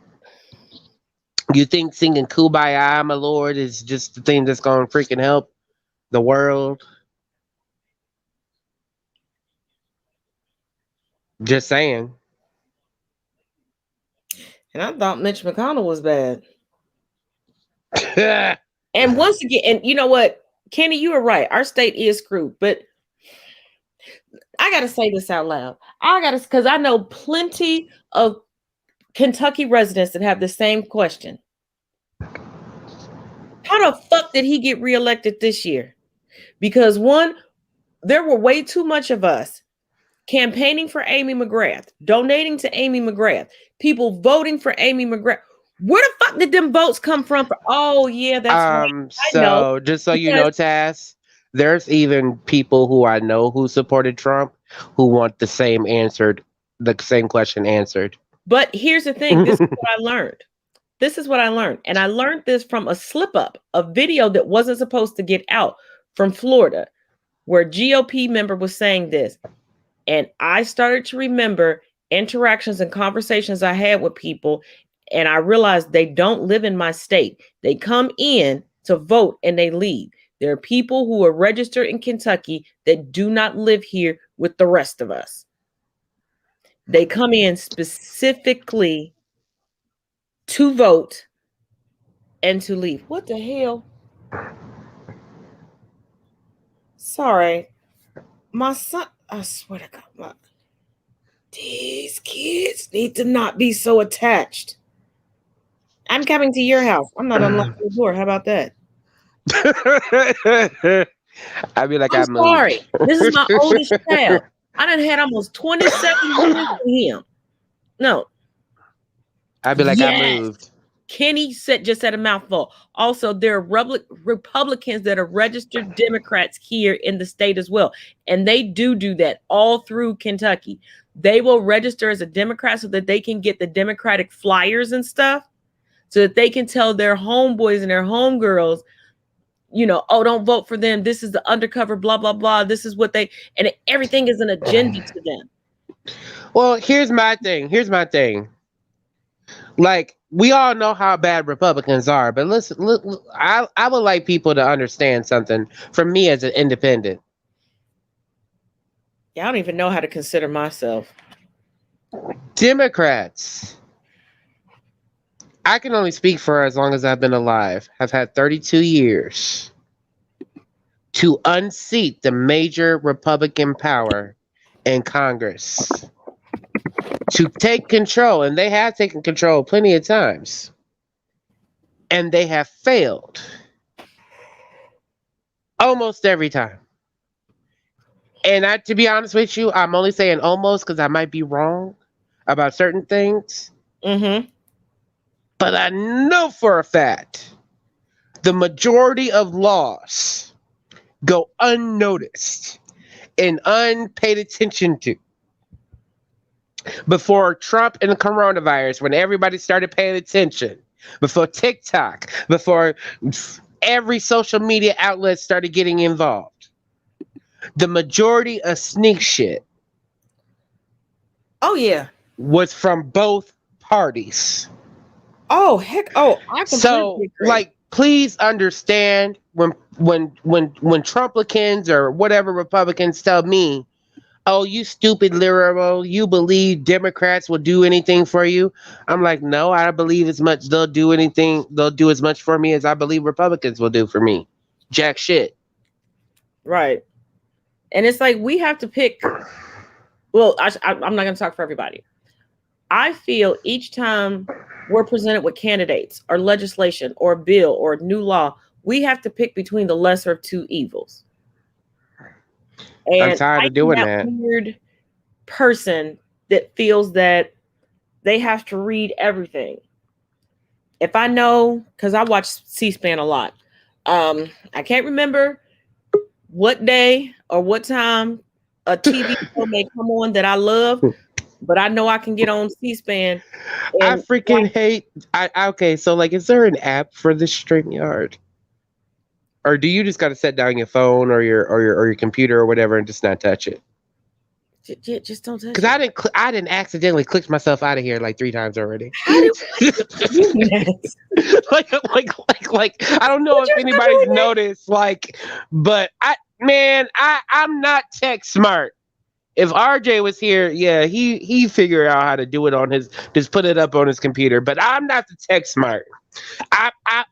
You think singing Kumbaya, my lord, is just the thing that's gonna freaking help the world? Just saying. And I thought Mitch McConnell was bad. And once again, and you know what, Kenny, you were right. Our state is screwed, but I got to say this out loud. Because I know plenty of Kentucky residents that have the same question. How the fuck did he get reelected this year? Because one, there were way too much of us campaigning for Amy McGrath, donating to Amy McGrath, people voting for Amy McGrath. Where the fuck did them votes come from? Oh yeah, that's right. So just so you know, Taz, there's even people who I know who supported Trump who want the same question answered. But here's the thing. This is what I learned. And I learned this from a slip up, a video that wasn't supposed to get out from Florida, where a GOP member was saying this. And I started to remember interactions and conversations I had with people, and I realized they don't live in my state. They come in to vote and they leave. There are people who are registered in Kentucky that do not live here with the rest of us. They come in specifically to vote and to leave. What the hell? Sorry. My son, I swear to God, these kids need to not be so attached. I'm coming to your house. I'm not unlocking the door. How about that? I be like, I'm sorry. moved. This is my oldest child. I done had almost 27 years with him. No. I be like, Yes. I moved. Kenny just said a mouthful. Also, there are Republicans that are registered Democrats here in the state as well. And they do that all through Kentucky. They will register as a Democrat so that they can get the Democratic flyers and stuff, so that they can tell their homeboys and their homegirls, you know, oh, don't vote for them. This is the undercover, blah, blah, blah. This is what and everything is an agenda to them. Well, here's my thing. Like, we all know how bad Republicans are, but listen, I would like people to understand something from me as an independent. Yeah, I don't even know how to consider myself. Democrats, I can only speak for as long as I've been alive, have had 32 years to unseat the major Republican power in Congress, to take control, and they have taken control plenty of times, and they have failed almost every time. And to be honest with you, I'm only saying almost because I might be wrong about certain things. Mm-hmm. But I know for a fact the majority of laws go unnoticed and unpaid attention to. Before Trump and the coronavirus, when everybody started paying attention, before TikTok, before every social media outlet started getting involved, the majority of sneak shit, oh yeah, was from both parties. Oh heck! Oh, I so agree. Like, please understand when Trumplicans or whatever Republicans tell me, "Oh, you stupid liberal, you believe Democrats will do anything for you?" I'm like, no, I believe as much they'll do as much for me as I believe Republicans will do for me. Jack shit. Right. And it's like, we have to pick. Well, I'm not going to talk for everybody. I feel each time we're presented with candidates or legislation or a bill or a new law, we have to pick between the lesser of two evils. And I'm tired of doing that. Weird person that feels that they have to read everything. If I know, because I watch C-SPAN a lot, I can't remember what day or what time a TV show may come on that I love, but I know I can get on C-SPAN. I freaking hate. Okay, so like, is there an app for the StreamYard, or do you just got to set down your phone or your computer or whatever and just not touch it? Yeah, just don't touch it. Because I didn't accidentally click myself out of here like 3 times already. How do you do that? like I don't know if anybody's noticed, like, but I'm not tech smart. If RJ was here, yeah, he figured out how to do it on his, just put it up on his computer. But I'm not the tech smart.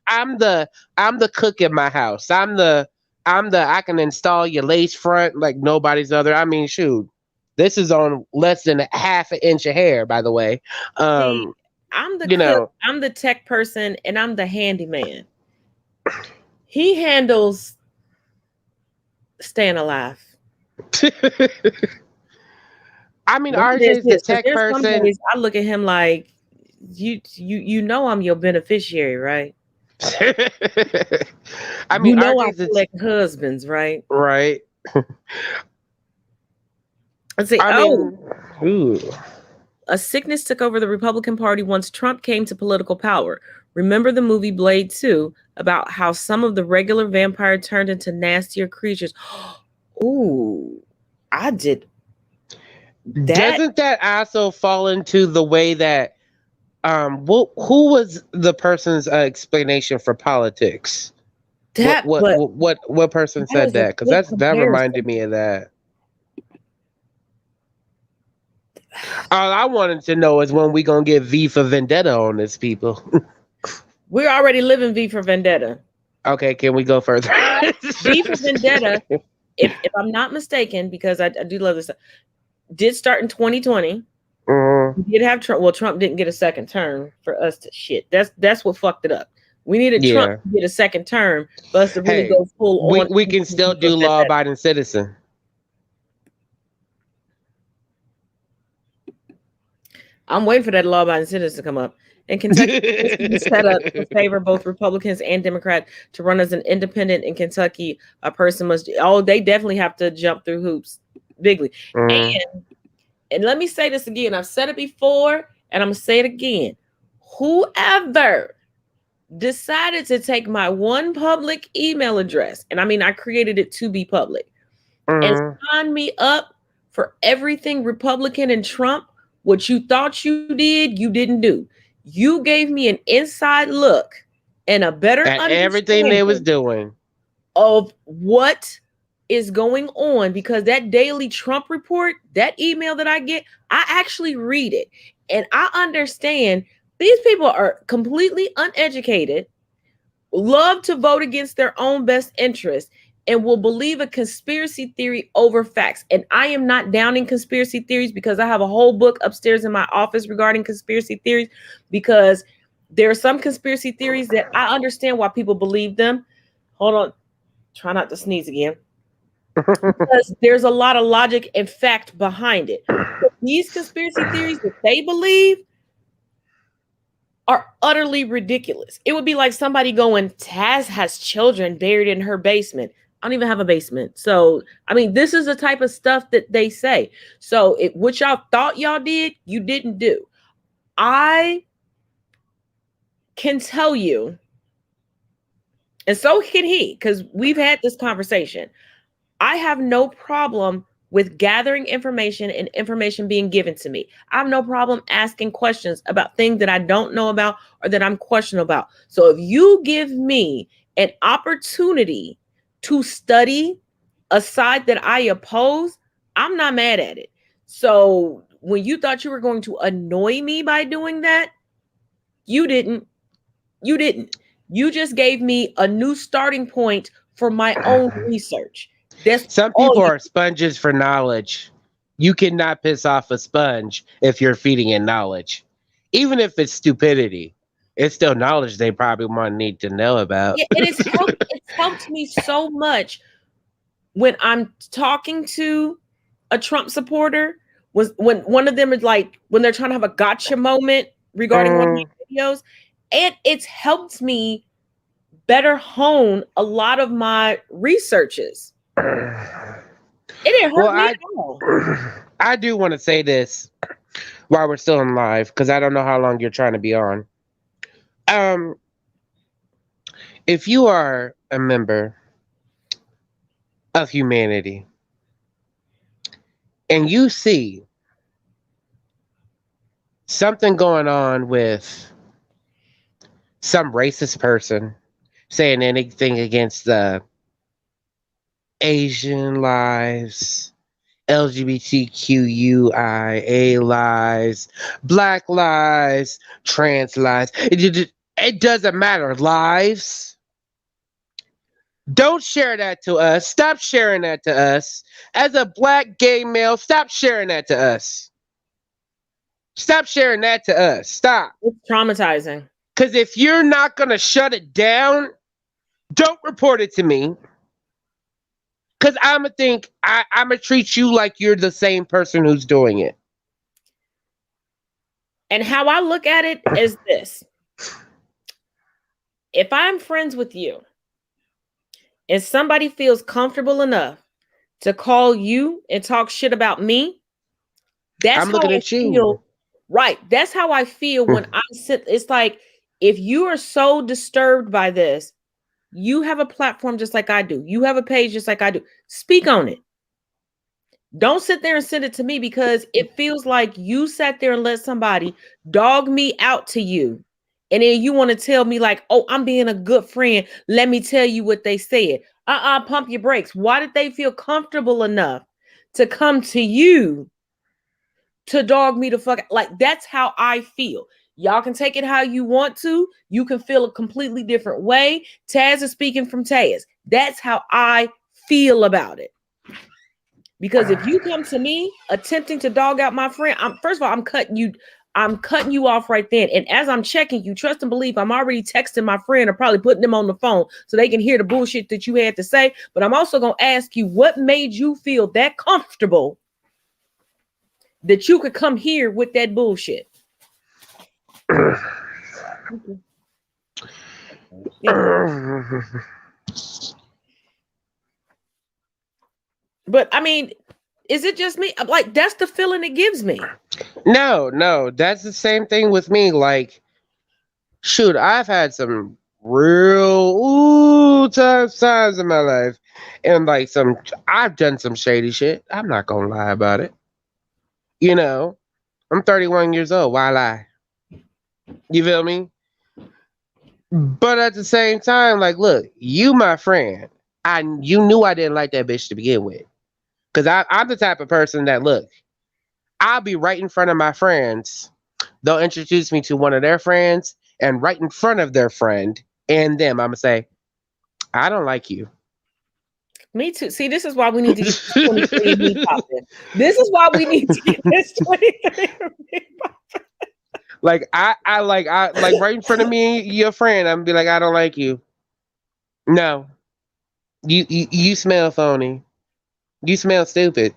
I'm the cook in my house. I'm the I can install your lace front like nobody's other. I mean, shoot. This is on less than a half an inch of hair, by the way. See, I'm the cook, I'm the tech person, and I'm the handyman. He handles staying alive. I mean, RJ's the tech person. I look at him like, you know I'm your beneficiary, right? I mean, you know I collect husbands, right? Right. Let's see. A sickness took over the Republican Party once Trump came to political power. Remember the movie Blade 2? about how some of the regular vampire turned into nastier creatures. Ooh, I did that. Doesn't that also fall into the way that who was the person's explanation for politics? That, but What person that said is a that? Because good that reminded comparison. me of that. All I wanted to know is when we gonna get V for Vendetta on this, people. We're already living V for Vendetta. Okay, can we go further? V for Vendetta, if I'm not mistaken, because I do love this, did start in 2020. Mm-hmm. We did have Trump. Well, Trump didn't get a second term for us to shit. That's what fucked it up. We needed Trump to get a second term for us to really go full on. We can still do law-abiding citizen. I'm waiting for that law-abiding citizen to come up. And Kentucky is set up to favor both Republicans and Democrats to run as an independent in Kentucky. A person must. Oh, they definitely have to jump through hoops bigly. And let me say this again. I've said it before, and I'm gonna say it again. Whoever decided to take my one public email address, and I mean I created it to be public, and sign me up for everything Republican and Trump. What you thought you did, you didn't do. You gave me an inside look and a better understanding everything they was doing of what is going on, because that daily Trump report, that email that I get, I actually read it and I understand these people are completely uneducated, love to vote against their own best interest, and will believe a conspiracy theory over facts. And I am not downing conspiracy theories, because I have a whole book upstairs in my office regarding conspiracy theories, because there are some conspiracy theories that I understand why people believe them. Hold on. Try not to sneeze again. Because there's a lot of logic and fact behind it. But these conspiracy theories that they believe are utterly ridiculous. It would be like somebody going, Taz has children buried in her basement. I don't even have a basement. So, I mean, this is the type of stuff that they say. So, what y'all thought y'all did, you didn't do. I can tell you, and so can he, because we've had this conversation. I have no problem with gathering information and information being given to me. I have no problem asking questions about things that I don't know about or that I'm questioning about. So, if you give me an opportunity to study a side that I oppose, I'm not mad at it. So when you thought you were going to annoy me by doing that, you didn't. You didn't. You just gave me a new starting point for my own research. Some people are sponges for knowledge. You cannot piss off a sponge if you're feeding it knowledge. Even if it's stupidity, it's still knowledge they probably might need to know about. Yeah, and it's helped me so much when I'm talking to a Trump supporter. Was when one of them is like, when they're trying to have a gotcha moment regarding one of my videos, and it's helped me better hone a lot of my researches. It didn't hurt me at all. I do want to say this while we're still in live, because I don't know how long you're trying to be on. If you are a member of humanity and you see something going on with some racist person saying anything against the Asian lives, LGBTQIA lives, Black lives, trans lives, it doesn't matter, lives. Don't share that to us. Stop sharing that to us. As a Black gay male, stop sharing that to us. Stop sharing that to us. Stop. It's traumatizing. Because if you're not going to shut it down, don't report it to me. Because I'm going to treat you like you're the same person who's doing it. And how I look at it is this. If I'm friends with you and somebody feels comfortable enough to call you and talk shit about me, that's I'm looking how I at feel. you. Right. That's how I feel when I sit. It's like, if you are so disturbed by this, You have a platform just like I do. You have a page just like I do. Speak on it. Don't sit there and send it to me because it feels like you sat there and let somebody dog me out to you. And then you want to tell me like, oh, I'm being a good friend. Let me tell you what they said. Pump your brakes. Why did they feel comfortable enough to come to you to dog me the fuck out? Like, that's how I feel. Y'all can take it how you want to. You can feel a completely different way. Taz is speaking from Taz. That's how I feel about it. Because if you come to me attempting to dog out my friend, first of all, I'm cutting you off right then. And as I'm checking you, trust and believe, I'm already texting my friend or probably putting them on the phone so they can hear the bullshit that you had to say. But I'm also going to ask you, what made you feel that comfortable that you could come here with that bullshit? Yeah. But I mean, is it just me? Like, that's the feeling it gives me. No, that's the same thing with me. Like, shoot, I've had some real tough times in my life, and like I've done some shady shit. I'm not gonna lie about it. You know, I'm 31 years old. Why lie? You feel me? But at the same time, like, look, you my friend. You knew I didn't like that bitch to begin with. Cause I'm the type of person that, look, I'll be right in front of my friends. They'll introduce me to one of their friends, and right in front of their friend and them, I'm gonna say, I don't like you. Me too. See, this is why we need to get this 23 me popping. This is why we need to get this 23 me popping. Like I like right in front of me, your friend, I'm gonna be like, I don't like you. No. You smell phony. You smell stupid.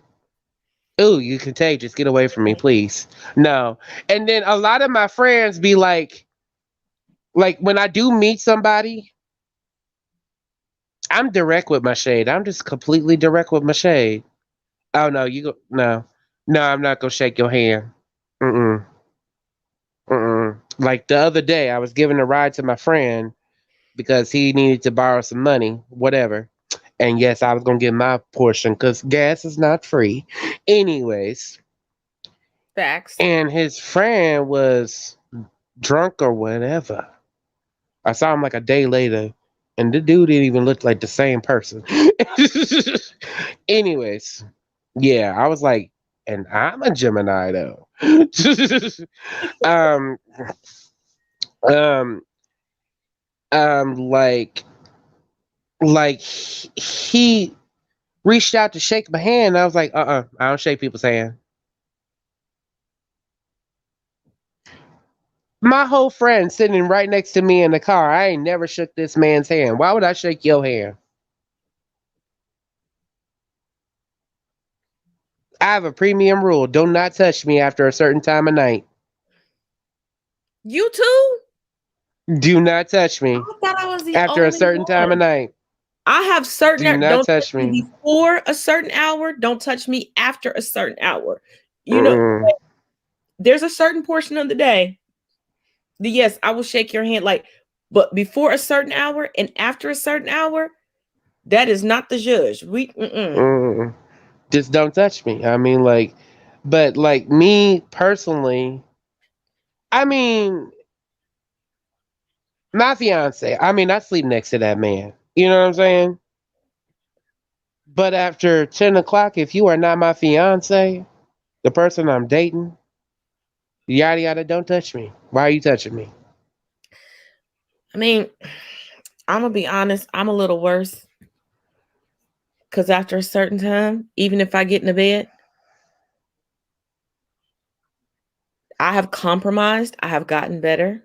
Ooh, you contagious. Get away from me, please. No. And then a lot of my friends be like when I do meet somebody, I'm direct with my shade. I'm just completely direct with my shade. Oh no, no, I'm not gonna shake your hand. Mm-mm. Mm-mm. Like the other day, I was giving a ride to my friend because he needed to borrow some money, whatever. And yes, I was gonna get my portion because gas is not free. Anyways. Facts. And his friend was drunk or whatever. I saw him like a day later, and the dude didn't even look like the same person. Anyways, yeah, I was like, and I'm a Gemini though. um, um, like he reached out to shake my hand. And I was like, I don't shake people's hand. My whole friend sitting right next to me in the car. I ain't never shook this man's hand. Why would I shake your hand? I have a premium rule. Do not touch me after a certain time of night. You too? Do not touch me I thought I was the after a certain time of night. I have certain Do not don't touch me before a certain hour. Don't touch me after a certain hour. You know, there's a certain portion of the day. Yes, I will shake your hand, like, but before a certain hour and after a certain hour, that is not the judge. Just don't touch me. I mean, like, but like me personally, I mean, my fiance. I mean, I sleep next to that man. You know what I'm saying? But after 10 o'clock, if you are not my fiance, the person I'm dating, yada yada, don't touch me. Why are you touching me? I mean, I'm gonna be honest, I'm a little worse. Cause after a certain time, even if I get in the bed, I have compromised. I have gotten better.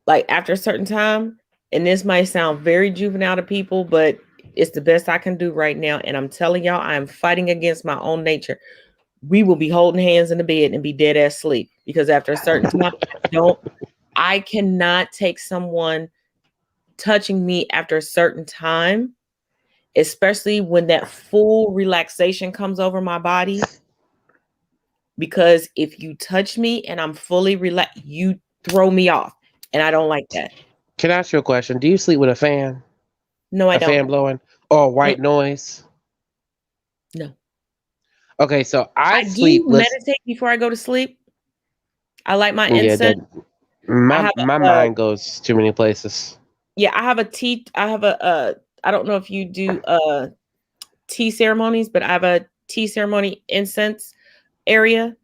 Like after a certain time, and this might sound very juvenile to people, but it's the best I can do right now. And I'm telling y'all, I am fighting against my own nature. We will be holding hands in the bed and be dead ass sleep because after a certain time, I cannot take someone touching me after a certain time, especially when that full relaxation comes over my body. Because if you touch me and I'm fully relaxed, you throw me off. And I don't like that. Can I ask you a question? Do you sleep with a fan? No, I A fan don't. blowing? Or Mm, white noise? no. Okay, so I I do sleep with meditate before I go to sleep. I light my yeah, incense. that I my have my a mind goes too many places. yeah, I have a tea. I have I don't know if you do tea ceremonies, but I have a tea ceremony incense area.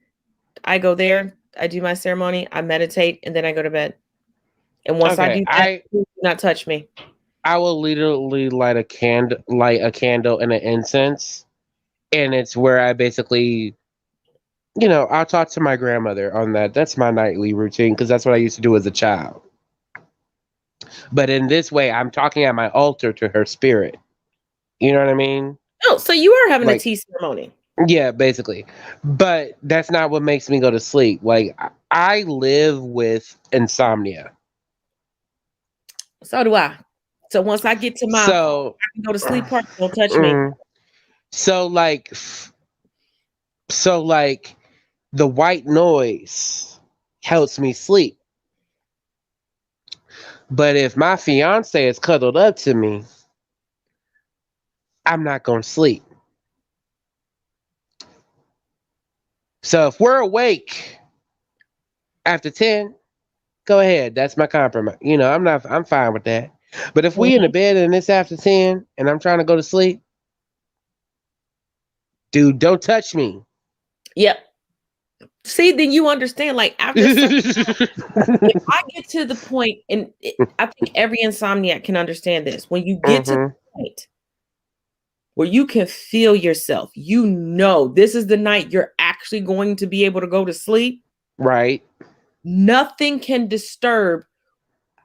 I go there, I do my ceremony, I meditate, and then I go to bed. And once I Okay, do that, I do not touch me. I will literally light a candle and an incense, and it's where I basically, I'll talk to my grandmother on that. That's my nightly routine because that's what I used to do as a child. But in this way, I'm talking at my altar to her spirit. You know what I mean? Oh, so you are having a Like, tea ceremony. yeah, basically. But that's not what makes me go to sleep. Like, I live with insomnia. So do I. So once I get to my So, I can go to sleep part, don't touch me. mm, so like, so like, the white noise helps me sleep. But if my fiance is cuddled up to me, I'm not gonna sleep. So if we're awake after 10, go ahead. That's my compromise. I'm fine with that. But if we in the Mhm. bed and it's after 10 and I'm trying to go to sleep, dude, don't touch me. Yep. See, then you understand. Like after a certain, if I get to the point, and I think every insomniac can understand this. When you get to the Hmm. point where you can feel yourself, this is the night you're actually going to be able to go to sleep. Right. Nothing can disturb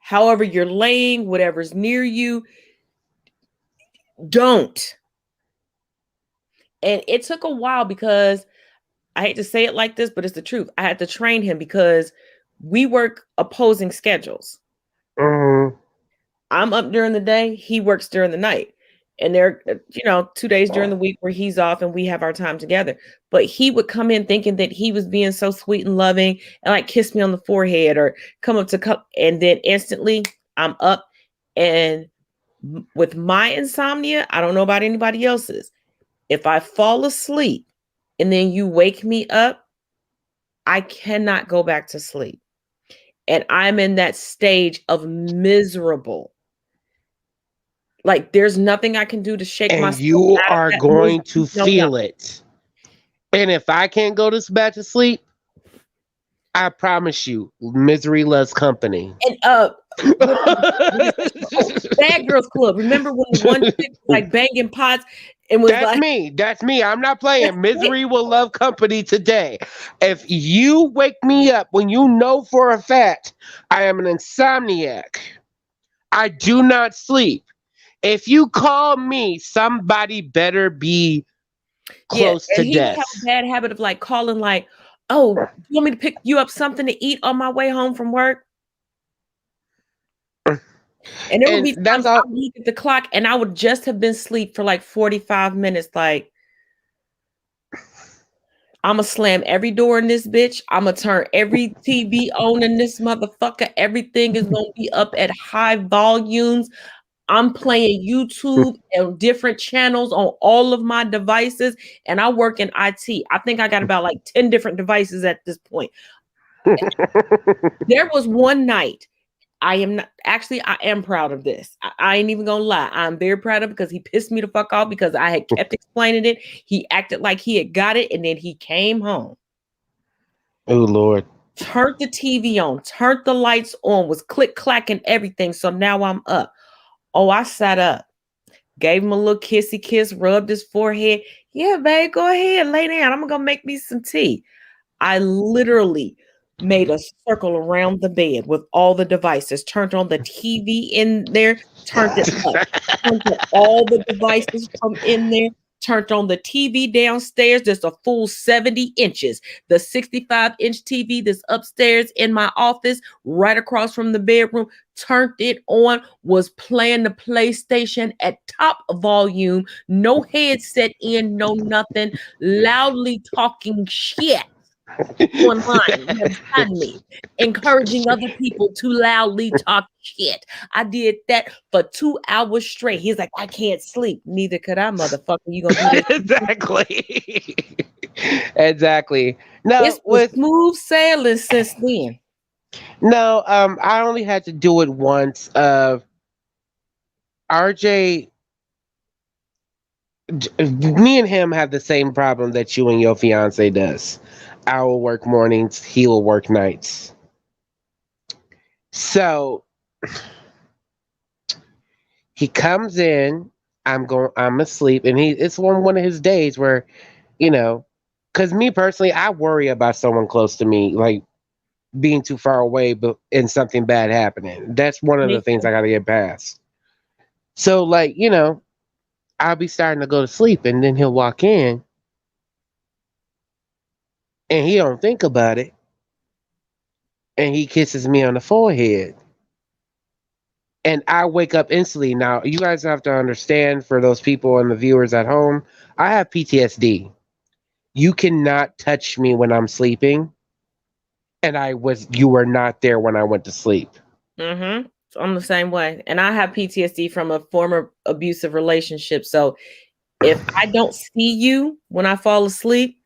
however you're laying, whatever's near you. Don't. And it took a while because I hate to say it like this, but it's the truth. I had to train him because we work opposing schedules. Hmm. I'm up during the day, he works during the night. And there, 2 days during the week where he's off and we have our time together. But he would come in thinking that he was being so sweet and loving and like kiss me on the forehead or come up and then instantly I'm up. And with my insomnia, I don't know about anybody else's. If I fall asleep and then you wake me up, I cannot go back to sleep. And I'm in that stage of miserable. Like there's nothing I can do to shake And myself you out of are that misery. going to No, no. feel it. And if I can't go back to sleep, I promise you, misery loves company. And Bad Girls Club. Remember when one chick was like banging pots and was That's like, me. That's me. I'm not playing. Misery will love company today. If you wake me up when you know for a fact I am an insomniac, I do not sleep. If you call me, somebody better be yeah. close to And he would have death. a bad habit of like calling, like, oh, you want me to pick you up something to eat on my way home from work? And there would And be that's times I all. would look at the clock and I would just have been asleep for like 45 minutes. Like, I'ma slam every door in this bitch. I'ma turn every TV on in this motherfucker. Everything is gonna be up at high volumes. I'm playing YouTube and different channels on all of my devices, and I work in IT. I think I got about like 10 different devices at this point. There was one night. I am proud of this. I ain't even gonna lie. I'm very proud of it because he pissed me the fuck off because I had kept explaining it. He acted like he had got it, and then he came home, Oh Lord. turned the TV on, turned the lights on, was click clacking everything. So now I'm up. Oh, I sat up, gave him a little kissy kiss, rubbed his forehead. Yeah, babe, go ahead, lay down. I'm gonna make me some tea. I literally made a circle around the bed with all the devices, turned on the TV in there, turned it up, turned up all the devices from in there, turned on the TV downstairs. There's a full 70 inches. The 65-inch TV that's upstairs in my office, right across from the bedroom, turned it on, was playing the PlayStation at top volume, no headset in, no nothing, loudly talking shit online. You understand me? Encouraging other people to loudly talk shit. I did that for 2 hours straight. He's like, I can't sleep. Neither could I, motherfucker. You gonna do this? Exactly. Exactly. No, It's been smooth sailing since then. no, I only had to do it once. RJ, me and him have the same problem that you and your fiance does. I will work mornings, he will work nights. So he comes in, I'm asleep, and it's one of his days where, you know, because me personally, I worry about someone close to me, like being too far away, but and something bad happening. That's one of Me the things too. I gotta get past. So, like, I'll be starting to go to sleep, and then he'll walk in, and he don't think about it, and he kisses me on the forehead, and I wake up instantly. Now, you guys have to understand, for those people and the viewers at home, I have PTSD. You cannot touch me when I'm sleeping, and you were not there when I went to sleep. Mm-hmm. So I'm the same way. And I have PTSD from a former abusive relationship. So if I don't see you when I fall asleep,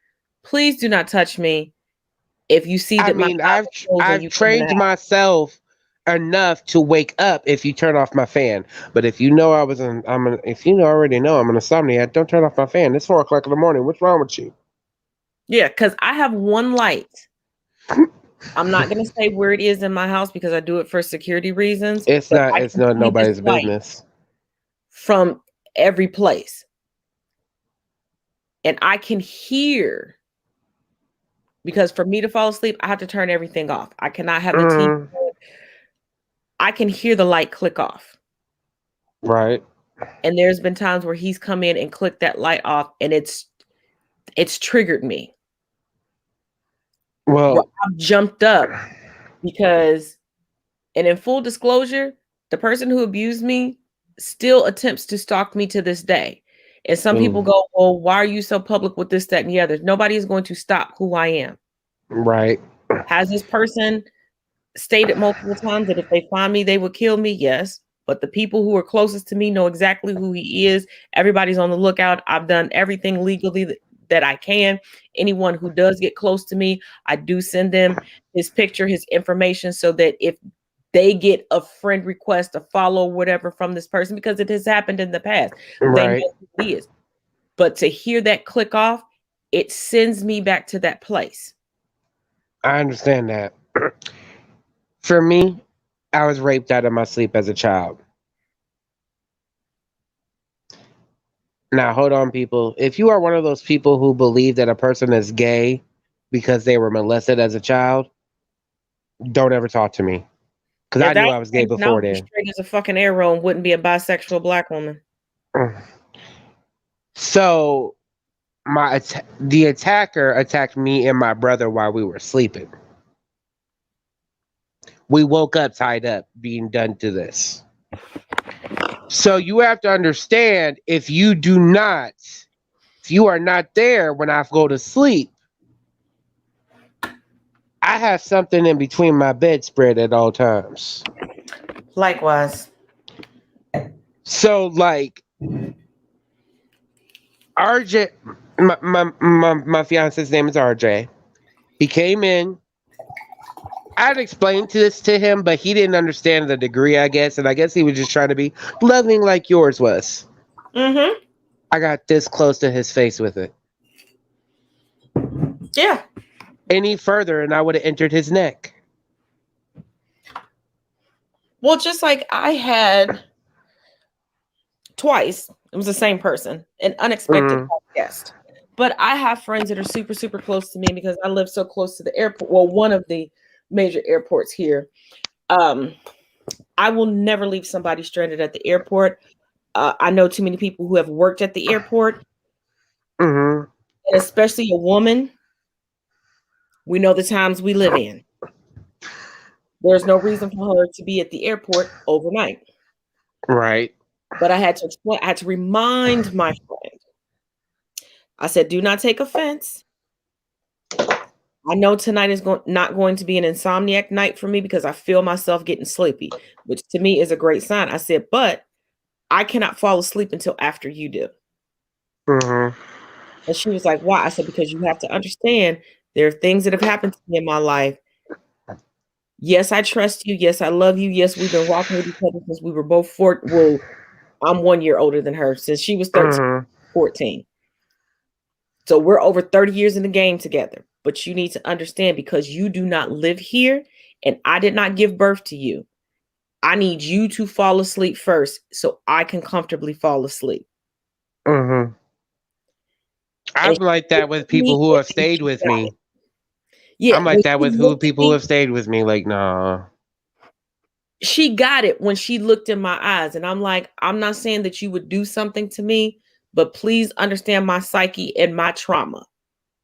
please do not touch me. If you see I that my mean, eyes I've are closed and I've you come in the trained house. myself enough to wake up if you turn off my fan. But if you know if you already know I'm an insomniac, don't turn off my fan. It's 4 o'clock in the morning. What's wrong with you? Yeah, because I have one light. I'm not gonna say where it is in my house because I do it for security reasons, It's but not. I It's can not see this nobody's light business. from every place. And I can hear, because for me to fall asleep, I have to turn everything off. I cannot have the TV Mm, on. I can hear the light click off. right. And there's been times where he's come in and clicked that light off, and it's triggered me. Where Well, I've jumped up because, and in full disclosure, the person who abused me still attempts to stalk me to this day. And some people mm, go, well, why are you so public with this, that, and the other? Nobody is going to stop who I am. right. Has this person stated multiple times that if they find me, they would kill me? Yes. But the people who are closest to me know exactly who he is. Everybody's on the lookout. I've done everything legally that I can. Anyone who does get close to me, I do send them his picture, his information, so that if they get a friend request, a follow, whatever from this person, because it has happened in the past, they Right. know who he is. But to hear that click off, it sends me back to that place. I understand that. For me, I was raped out of my sleep as a child. Now, hold on, people. If you are one of those people who believe that a person is gay because they were molested as a child, don't ever talk to me. Because If I that knew was I was the gay case, then I before would be then. straight as a fucking arrow and wouldn't be a bisexual black woman. So, the attacker attacked me and my brother while we were sleeping. We woke up tied up, being done to this. So, you have to understand, if you are not there when I go to sleep, I have something in between my bedspread at all times. Likewise. So, like, RJ, my fiance's name is RJ. He came in. I'd explained this to him, but he didn't understand the degree, I guess, and I guess he was just trying to be loving like yours was. Mm-hmm. I got this close to his face with it. Yeah. Any further, and I would have entered his neck. Well, just like I had twice, it was the same person, an unexpected Mm, guest. But I have friends that are super, super close to me because I live so close to the airport. Well, one of the major airports here. Um, I will never leave somebody stranded at the airport. I know too many people who have worked at the airport, mm, and especially a woman. We know the times we live in. There's no reason for her to be at the airport overnight. right. But I had to explain, I had to remind my friend. I said, do not take offense. I know tonight is not going to be an insomniac night for me because I feel myself getting sleepy, which to me is a great sign. I said, but I cannot fall asleep until after you do. Mm-hmm. And she was like, why? I said, because you have to understand there are things that have happened to me in my life. Yes, I trust you. Yes, I love you. Yes, we've been rocking with each other since we were both four. Well, I'm 1 year older than her since she was 13, Mm-hmm. 14. So we're over 30 years in the game together. But you need to understand because you do not live here and I did not give birth to you. I need you to fall asleep first so I can comfortably fall asleep. Mm-hmm. I'm And like that with people who have stayed with me. yeah, I'm like that with people who have stayed with me. Like, nah. She got it when she looked in my eyes. And I'm like, I'm not saying that you would do something to me, but please understand my psyche and my trauma.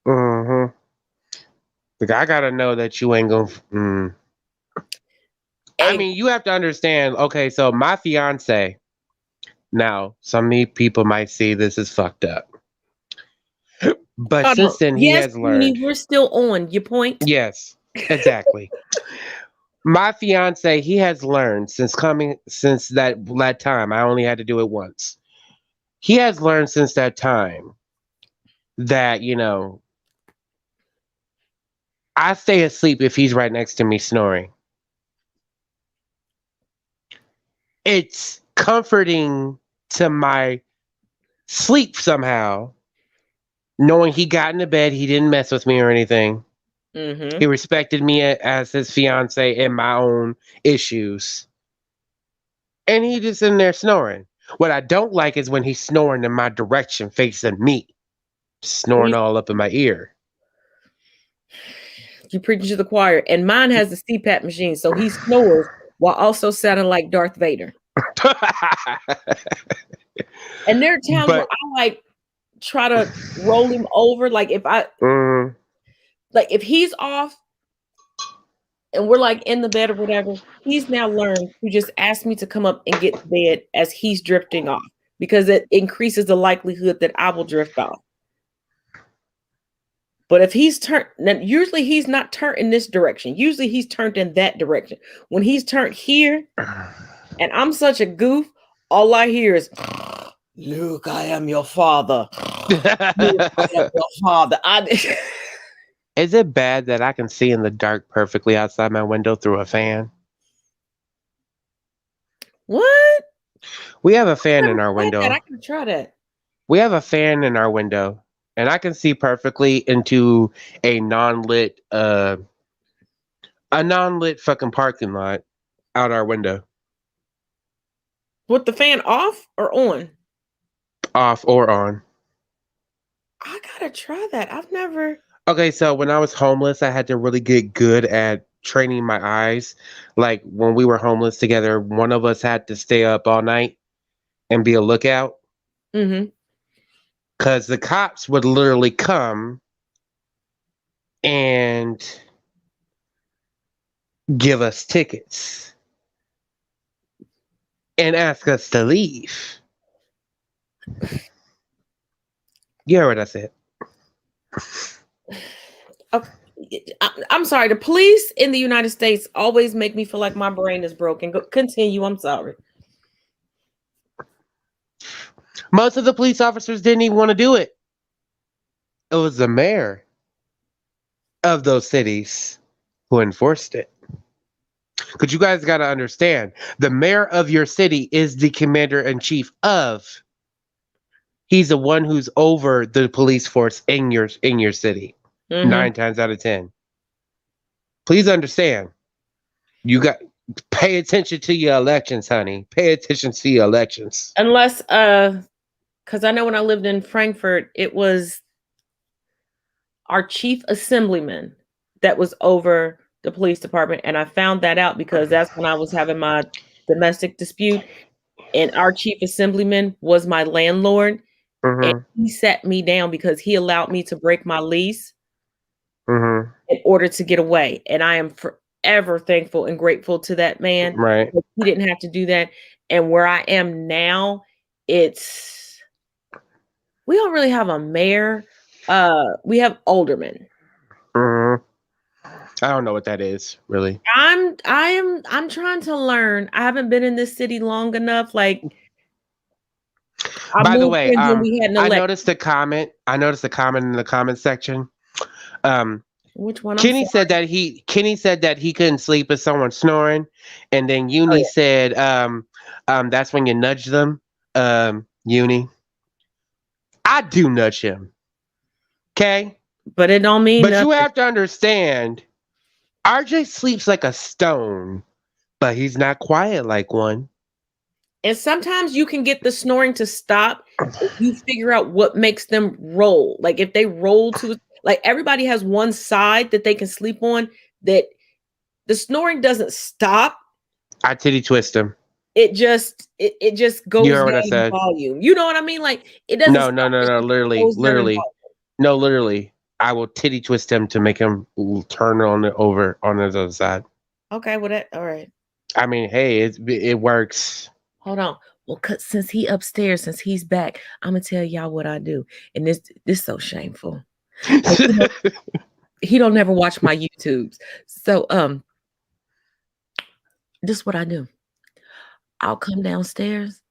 Mm-hmm. Like, I gotta know that you ain't gonna. I mean, you have to understand. Okay, so my fiance. Now, some people might see this as fucked up, but since then he Yes, has learned. we're still on your point. Yes, exactly. My fiance, he has learned since that time. I only had to do it once. He has learned since that time that I stay asleep if he's right next to me snoring. It's comforting to my sleep somehow, knowing he got into bed, he didn't mess with me or anything. Mm-hmm. He respected me as his fiance and my own issues. And he just in there snoring. What I don't like is when he's snoring in my direction, facing me, snoring all up in my ear. You preaching to the choir. And mine has the CPAP machine, so he snores while also sounding like Darth Vader. And there are times where I like try to roll him over. Like if he's off and we're like in the bed or whatever, he's now learned to just ask me to come up and get to bed as he's drifting off because it increases the likelihood that I will drift off. But if he's turned, usually he's not turned in this direction. Usually he's turned in that direction. When he's turned here, and I'm such a goof, all I hear is, Luke, I am your father. Luke, I am your father. Is it bad that I can see in the dark perfectly outside my window through a fan? What? We have a fan in our window. I can try that. We have a fan in our window, and I can see perfectly into a non-lit fucking parking lot out our window. With the fan off or on? Off or on. I gotta try that. I've never. Okay, so when I was homeless, I had to really get good at training my eyes. Like when we were homeless together, one of us had to stay up all night and be a lookout. Mm-hmm. Because the cops would literally come and give us tickets and ask us to leave. You heard what I said. I'm sorry. The police in the United States always make me feel like my brain is broken. Continue. I'm sorry. Most of the police officers didn't even want to do it. It was the mayor of those cities who enforced it. Because you guys got to understand, the mayor of your city is the commander-in-chief of. He's the one who's over the police force in your city. Mm-hmm. 9 times out of 10. Please understand. You got pay attention to your elections, honey. Pay attention to your elections. Unless because I know when I lived in Frankfurt, it was our chief assemblyman that was over the police department. And I found that out because that's when I was having my domestic dispute. And our chief assemblyman was my landlord. Mm-hmm. And he sat me down because he allowed me to break my lease in order to get away. And I am forever thankful and grateful to that man. Right. He didn't have to do that. And where I am now, we don't really have a mayor. We have aldermen. I don't know what that is, really. I'm trying to learn. I haven't been in this city long enough. Like I By the moved way, in when we had an I election. noticed the comment. I noticed the comment in the comment section. Which one? I'm Kenny sorry. said that he couldn't sleep with someone snoring, and then Uni yeah. said, that's when you nudge them. Uni, I do nudge him. Okay, But it don't mean but you nothing. have to understand, RJ sleeps like a stone, but he's not quiet like one. And sometimes you can get the snoring to stop if you figure out what makes them roll. Like if they roll to like everybody has one side that they can sleep on, that the snoring doesn't stop. I titty twist him. It just goes You heard what down I in said? volume. You know what I mean? Like it doesn't No, stop. no, no, It no. just Literally, goes down in literally. volume. No, literally. I will titty twist him to make him turn on it over on his other side. Okay, well that all right. I mean, hey, it works. Hold on. Well, since he upstairs, since he's back, I'm gonna tell y'all what I do. And this so shameful. He don't never watch my YouTubes. So this is what I do. I'll come downstairs.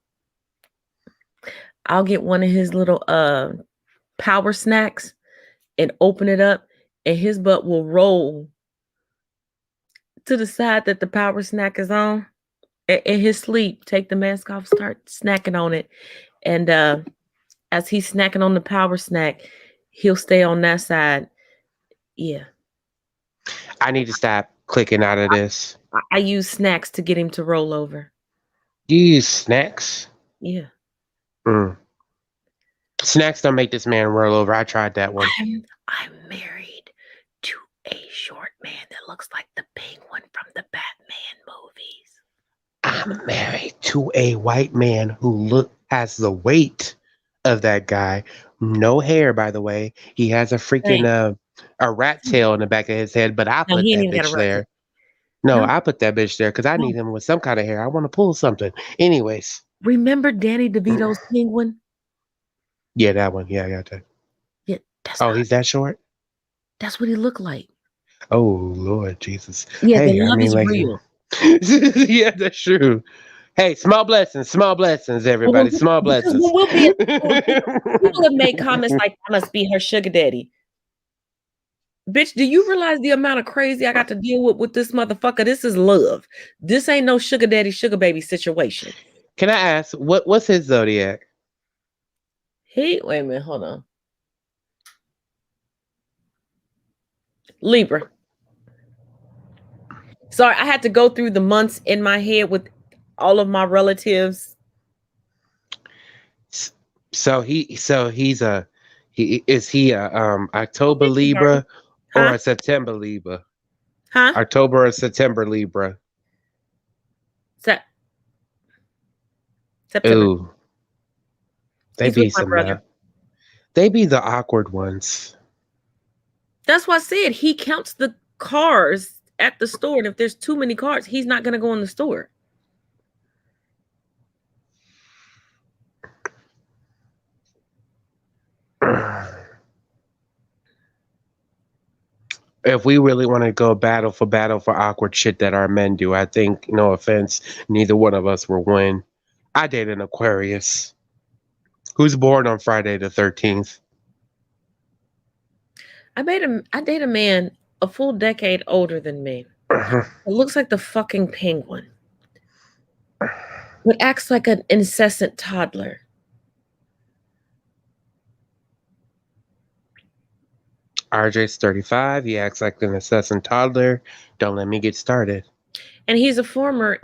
I'll get one of his little power snacks and open it up, and his butt will roll to the side that the power snack is on. In his sleep, take the mask off, start snacking on it. And as he's snacking on the power snack, he'll stay on that side. Yeah. I need to stop clicking out of this. I use snacks to get him to roll over. Do you use snacks? Yeah. Snacks don't make this man roll over. I tried that one. I'm married to a short man that looks like the penguin from the Batman movies. I'm married to a white man who has the weight of that guy. No hair, by the way. He has a freaking a rat tail in the back of his head, but I put that bitch there. No, I put that bitch there because I need him with some kind of hair. I want to pull something. Anyways. Remember Danny DeVito's penguin? Yeah, that one. Yeah, I got that. Yeah, he's that short? That's what he looked like. Oh, Lord Jesus. Yeah, hey, the love is real. Yeah, that's true. Hey, small blessings, everybody. Small blessings. People have made comments like, I must be her sugar daddy. Bitch, do you realize the amount of crazy I got to deal with this motherfucker? This is love. This ain't no sugar daddy, sugar baby situation. Can I ask, what's his zodiac? Wait a minute, hold on. Libra. Sorry, I had to go through the months in my head with all of my relatives. So he's a October Libra or a September Libra? Huh? October or September Libra? September. Ooh. They be the awkward ones. That's why I said he counts the cars at the store, and if there's too many cars, he's not going to go in the store. If we really want to go battle for awkward shit that our men do, I think, no offense, neither one of us will win. I date an Aquarius who's born on Friday the 13th. I date a man a full decade older than me. It looks like the fucking penguin, but acts like an incessant toddler. RJ's 35. He acts like an incessant toddler. Don't let me get started. And he's a former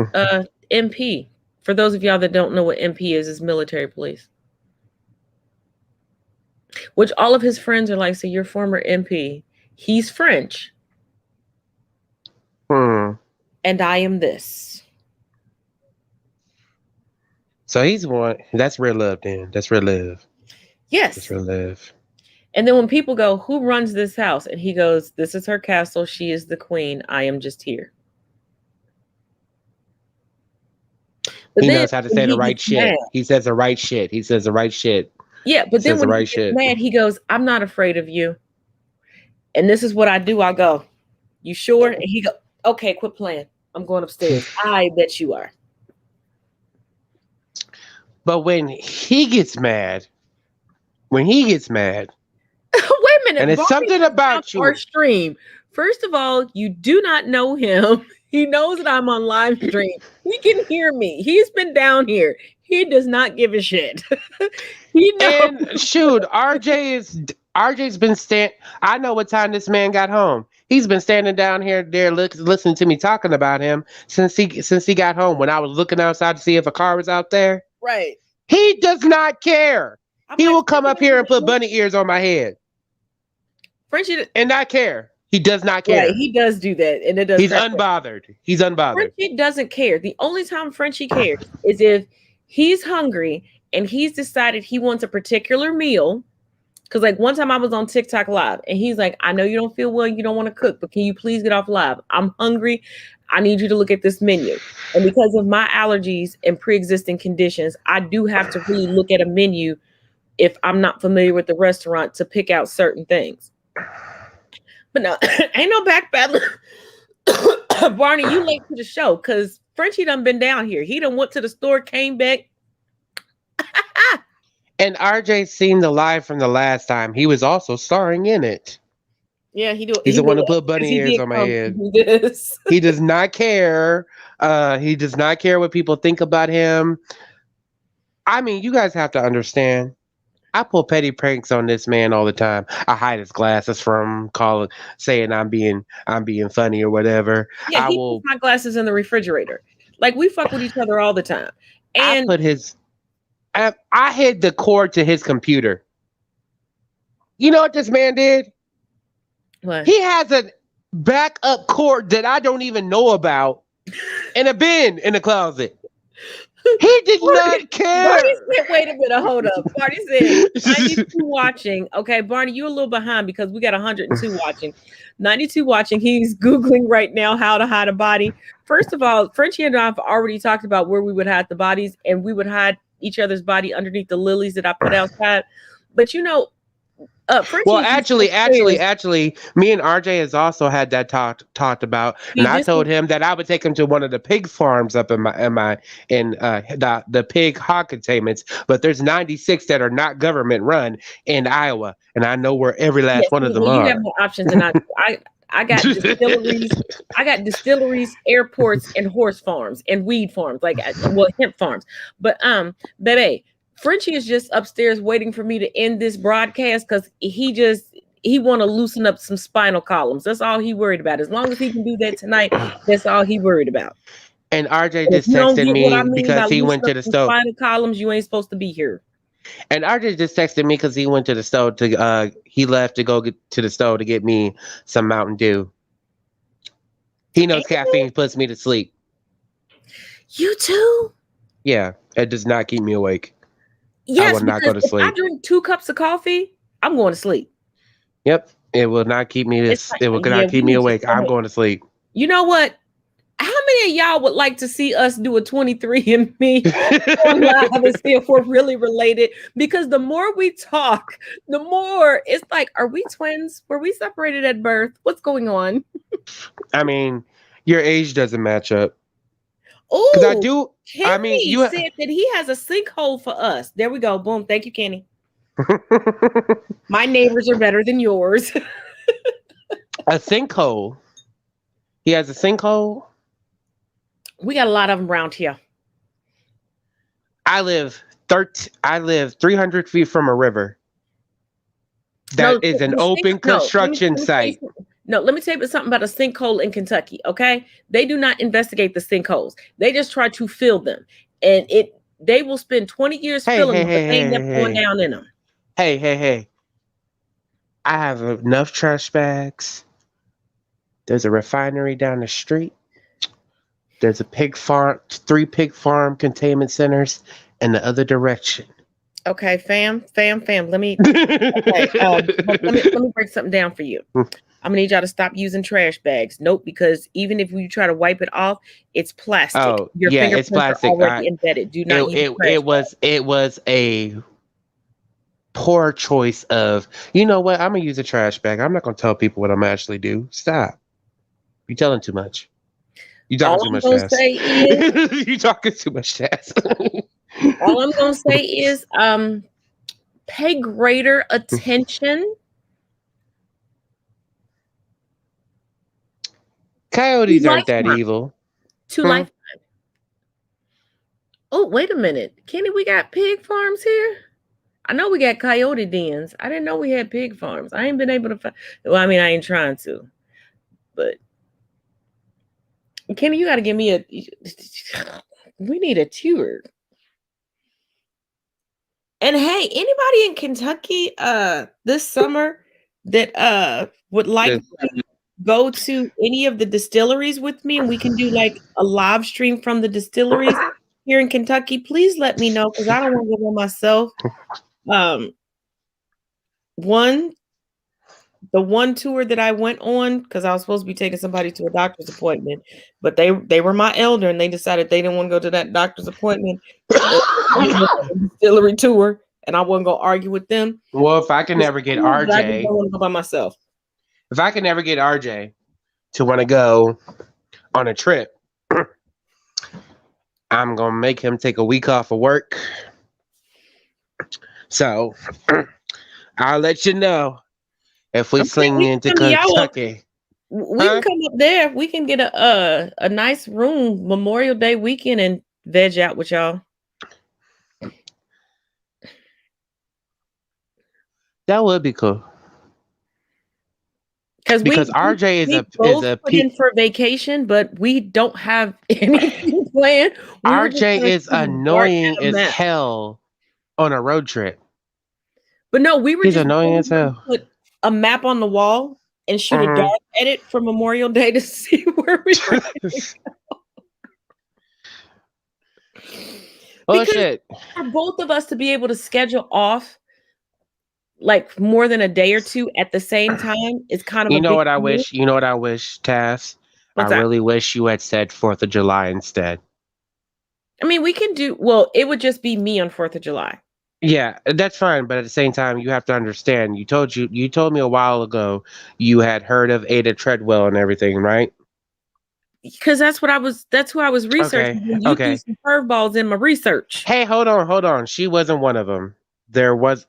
MP. For those of y'all that don't know what MP is military police. Which all of his friends are like, so you're former MP. He's French. And I am this. So he's one. That's real love, then. That's real love. Yes. That's real love. And then when people go, who runs this house? And he goes, this is her castle. She is the queen. I am just here. But he knows how to say the right shit. He says the right shit. He says the right shit. Yeah, but then when he gets mad, he goes, I'm not afraid of you. And this is what I do. I'll go, You sure? And he go, okay, quit playing. I'm going upstairs. I bet you are. But when he gets mad, Wait a minute. and it's Barney something about our you. stream. First of all, you do not know him. He knows that I'm on live stream. He can hear me. He's been down here. He does not give a shit. He knows. And shoot, RJ's been I know what time this man got home. He's been standing down here listening to me talking about him since he got home. When I was looking outside to see if a car was out there. Right. He does not care. I'm He like, will come up here and put bunny ears on my head Frenchie, and not care. He does not care. right, he does do that, and it does. He's unbothered. He's unbothered. Frenchie doesn't care. The only time Frenchie cares is if he's hungry and he's decided he wants a particular meal. Because like one time I was on TikTok live and he's like, I know you don't feel well, you don't want to cook, but can you please get off live? I'm hungry. I need you to look at this menu. And because of my allergies and pre-existing conditions, I do have to really look at a menu if I'm not familiar with the restaurant to pick out certain things. But no, ain't no backpedaling. Barney, you late to the show because Frenchie done been down here. He done went to the store, came back. And RJ's seen the live from the last time. He was also starring in it. Yeah, He's the one who put bunny ears on my head. He does not care. He does not care what people think about him. I mean, you guys have to understand. I pull petty pranks on this man all the time. I hide his glasses from saying I'm being funny or whatever. Yeah, he puts my glasses in the refrigerator. Like we fuck with each other all the time. And I hid the cord to his computer. You know what this man did? What? He has a backup cord that I don't even know about in a bin in the closet. He did not care. Barney said, wait a minute, hold up. Barney said 92 watching. Okay, Barney, you're a little behind because we got 102 watching. 92 watching. He's Googling right now how to hide a body. First of all, Frenchie and I have already talked about where we would hide the bodies, and we would hide each other's body underneath the lilies that I put outside. But you know, well, actually, me and RJ has also had that talked about, and I told him that I would take him to one of the pig farms up in the pig hog containments. But there's 96 that are not government run in Iowa, and I know where every last one of them are. You have more options than I got distilleries. I got distilleries, airports, and horse farms and weed farms, hemp farms. But baby, Frenchie is just upstairs waiting for me to end this broadcast because he want to loosen up some spinal columns. That's all he worried about. As long as he can do that tonight, that's all he worried about. And RJ just texted me because he went to the stove. Spinal columns, you ain't supposed to be here. And RJ just texted me because he went to the stove he left to go to the stove to get me some Mountain Dew. He knows caffeine puts me to sleep. You too? Yeah, it does not keep me awake. Yes, I will not go to sleep. If I drink 2 cups of coffee, I'm going to sleep. It will not keep me keep me awake. I'm going to sleep. You know what? How many of y'all would like to see us do a 23andMe on live and see if we're really related? Because the more we talk, the more it's like, are we twins? Were we separated at birth? What's going on? I mean, your age doesn't match up. Oh, because I do. Kenny I mean, you said that he has a sinkhole for us. There we go. Boom. Thank you, Kenny. My neighbors are better than yours. A sinkhole. He has a sinkhole. We got a lot of them around here. I live 300 feet from a river. That is an open construction site. No, let me tell you something about a sinkhole in Kentucky, okay? They do not investigate the sinkholes. They just try to fill them. And they will spend 20 years filling them, but they ain't never going down in them. Hey. I have enough trash bags. There's a refinery down the street. There's a pig farm, 3 pig farm containment centers in the other direction. Okay, fam. Let me break something down for you. I'm gonna need y'all to stop using trash bags. Nope, because even if you try to wipe it off, it's plastic. Oh, your fingerprints it's plastic. Are already embedded. Do not use it was a poor choice of, you know what? I'm gonna use a trash bag. I'm not gonna tell people what I'm actually do. Stop. You're telling too much. You talking All too I'm much, gonna Taz. say is, You talking too much, Taz. all I'm gonna say is, pay greater attention. Coyotes aren't that Lifetime. evil. To Hmm? lifetime. Oh, wait a minute. Kenny, we got pig farms here? I know we got coyote dens. I didn't know we had pig farms. I ain't been able to find. Well, I mean, I ain't trying to, but Kenny, you got to give me a. We need a tour. And hey, anybody in Kentucky this summer that would like to go to any of the distilleries with me and we can do like a live stream from the distilleries here in Kentucky, please let me know because I don't want to go by myself. The one tour that I went on, because I was supposed to be taking somebody to a doctor's appointment, but they were my elder and they decided they didn't want to go to that doctor's appointment distillery tour, and I wasn't gonna argue with them. Well, if I can never get I just RJ, don't want to go by myself. if I can never get RJ to want to go on a trip, I'm gonna make him take a week off of work. So I'll let you know if we swing into Kentucky. We can come up there. We can get a nice room Memorial Day weekend and veg out with y'all. That would be cool. Because RJ is put in for vacation, but we don't have anything planned. RJ is annoying as hell on a road trip. But no, we were He's just annoying as hell. Put a map on the wall and shoot a dark edit for Memorial Day to see where we were. Oh shit! For both of us to be able to schedule off like more than a day or two at the same time is kind of. You know what I wish? You know what I wish, Taz? I really wish you had said 4th of July instead. I mean, we can do. Well, it would just be me on 4th of July. Yeah, that's fine, but at the same time, you have to understand. You told me a while ago you had heard of Ada Treadwell and everything, right? Because that's who I was researching. You threw some curveballs in my research. Hey, hold on. She wasn't one of them. There's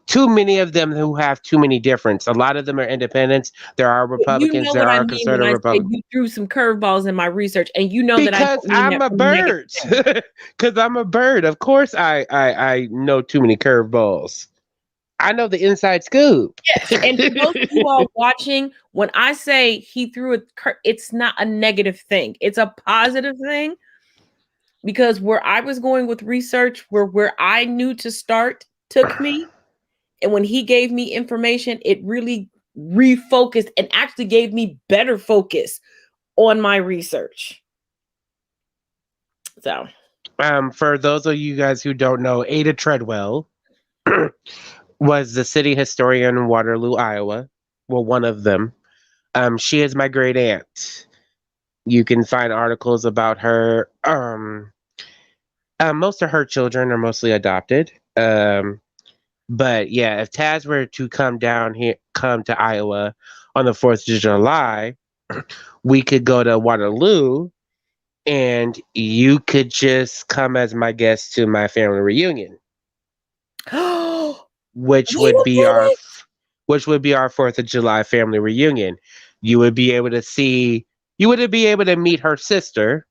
too many of them who have too many difference. A lot of them are independents. There are Republicans. There are conservative Republicans. You threw some curveballs in my research, and you know because I'm a bird. Because I'm a bird. Of course, I know too many curveballs. I know the inside scoop. Yes, and for those of you all watching, when I say he threw it's not a negative thing. It's a positive thing. Because where I was going with research, where I knew to start took me. And when he gave me information, it really refocused and actually gave me better focus on my research. So, for those of you guys who don't know, Ada Treadwell was the city historian in Waterloo, Iowa. Well, one of them. She is my great aunt. You can find articles about her. Most of her children are mostly adopted. But yeah, if Taz were to come to Iowa on the 4th of July, we could go to Waterloo and you could just come as my guest to my family reunion. which would be our 4th of July family reunion. You would be able to meet her sister.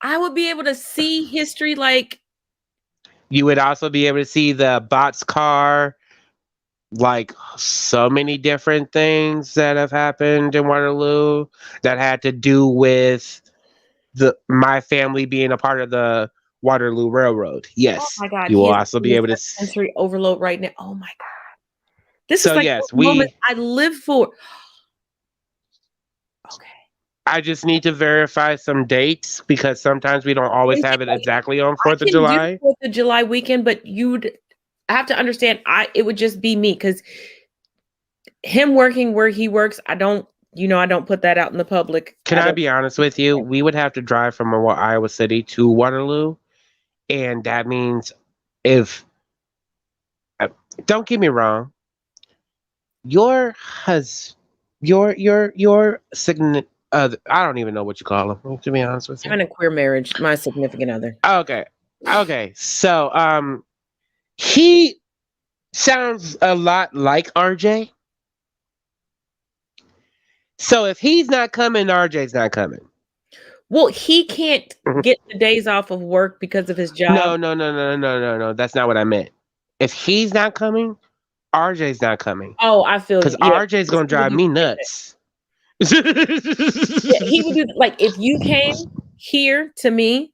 I would be able to see history like. You would also be able to see the boxcar, like so many different things that have happened in Waterloo that had to do with my family being a part of the Waterloo Railroad. Yes. Oh my God. You will also be able to sensory overload right now. Oh my God. This is like the moment I live for. Okay. I just need to verify some dates because sometimes we don't always have it exactly on 4th of July. 4th of July weekend, but I have to understand it would just be me because him working where he works, I don't put that out in the public. Can I be honest with you? We would have to drive from Iowa City to Waterloo. And that means don't get me wrong, your your significant I don't even know what you call them, to be honest with I'm you. in a queer marriage. My significant other. Okay. Okay. So he sounds a lot like RJ. So if he's not coming, RJ's not coming. Well, he can't Mhm. get the days off of work because of his job. No. That's not what I meant. If he's not coming, RJ's not coming. Oh, I feel Because you. Yeah, RJ's he gonna would drive do me the same thing. nuts. Yeah, he would do like if you came here to me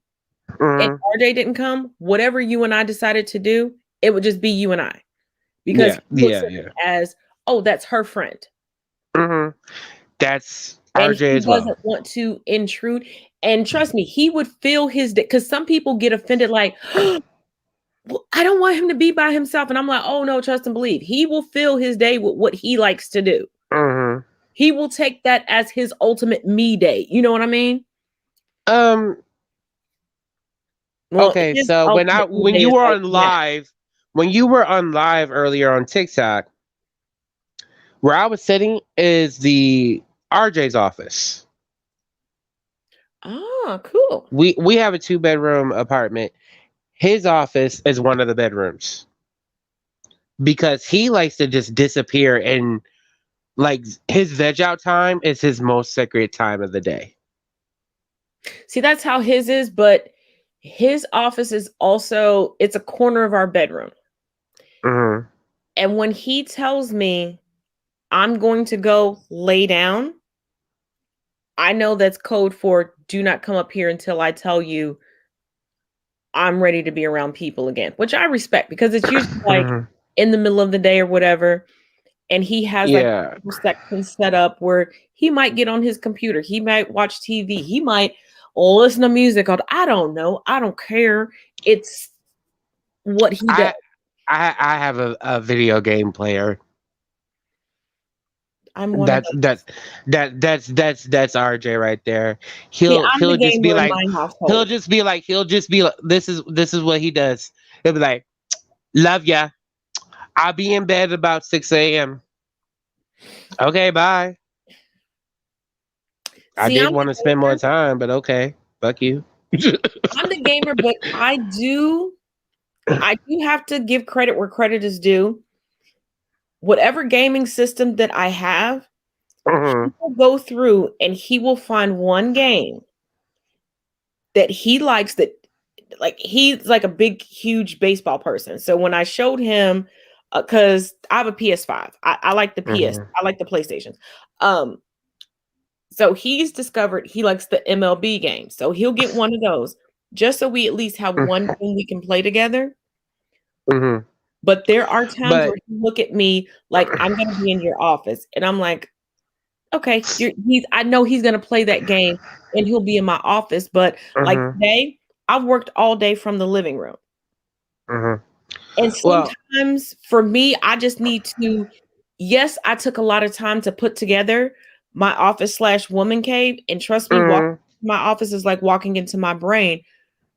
and Mhm. RJ didn't come, whatever you and I decided to do, it would just be you and I because Yeah, he looks yeah, at yeah. it as, oh, that's her friend. hmm That's And RJ he as well. doesn't want to intrude. And trust me, he would feel his day because some people get offended, like, well, I don't want him to be by himself. And I'm like, oh no, trust and believe. He will fill his day with what he likes to do. hmm He will take that as his ultimate me day. You know what I mean? Um. Well, Okay. his So ultimate me when day you is were like on that. live, when you were on live earlier on TikTok, where I was sitting is the RJ's office. Ah, cool. We have a 2 bedroom apartment. His office is one of the bedrooms because he likes to just disappear, and like his veg out time is his most sacred time of the day. See, that's how his is, but his office is also it's a corner of our bedroom. hmm And when he tells me I'm going to go lay down, I know that's code for do not come up here until I tell you I'm ready to be around people again, which I respect because it's usually like in the middle of the day or whatever. And he has like Yeah. a section set up where he might get on his computer, he might watch TV, he might listen to music. I don't know. I don't care. It's what he does. I have a video game player. I'm one of That's those. that's that's RJ right there. See, He'll I'm the he'll just be gamer in like my he'll household. just be like he'll just be like this is what he does. He'll be like, love ya. I'll be in bed about 6 a.m. Okay, bye. I See, did want to spend more time, but okay. Fuck you. I'm the gamer, but I do have to give credit where credit is due. Whatever gaming system that I have, he Mhm, will go through and he will find one game that he likes that like he's like a big huge baseball person. So when I showed him because I have a PS5. I like the PS, mhm, I like the PlayStations. Um so he's discovered he likes the MLB game. So he'll get one of those just so we at least have one game we can play together. mhm. But there are times But where he look at me like I'm gonna be in your office, and I'm like, okay, he's. I know he's gonna play that game, and he'll be in my office. But like mhm, today, I've worked all day from the living room, mhm. and Well, sometimes for me, I just need to. Yes, I took a lot of time to put together my office slash woman cave, and trust me, walking mhm, my office is like walking into my brain.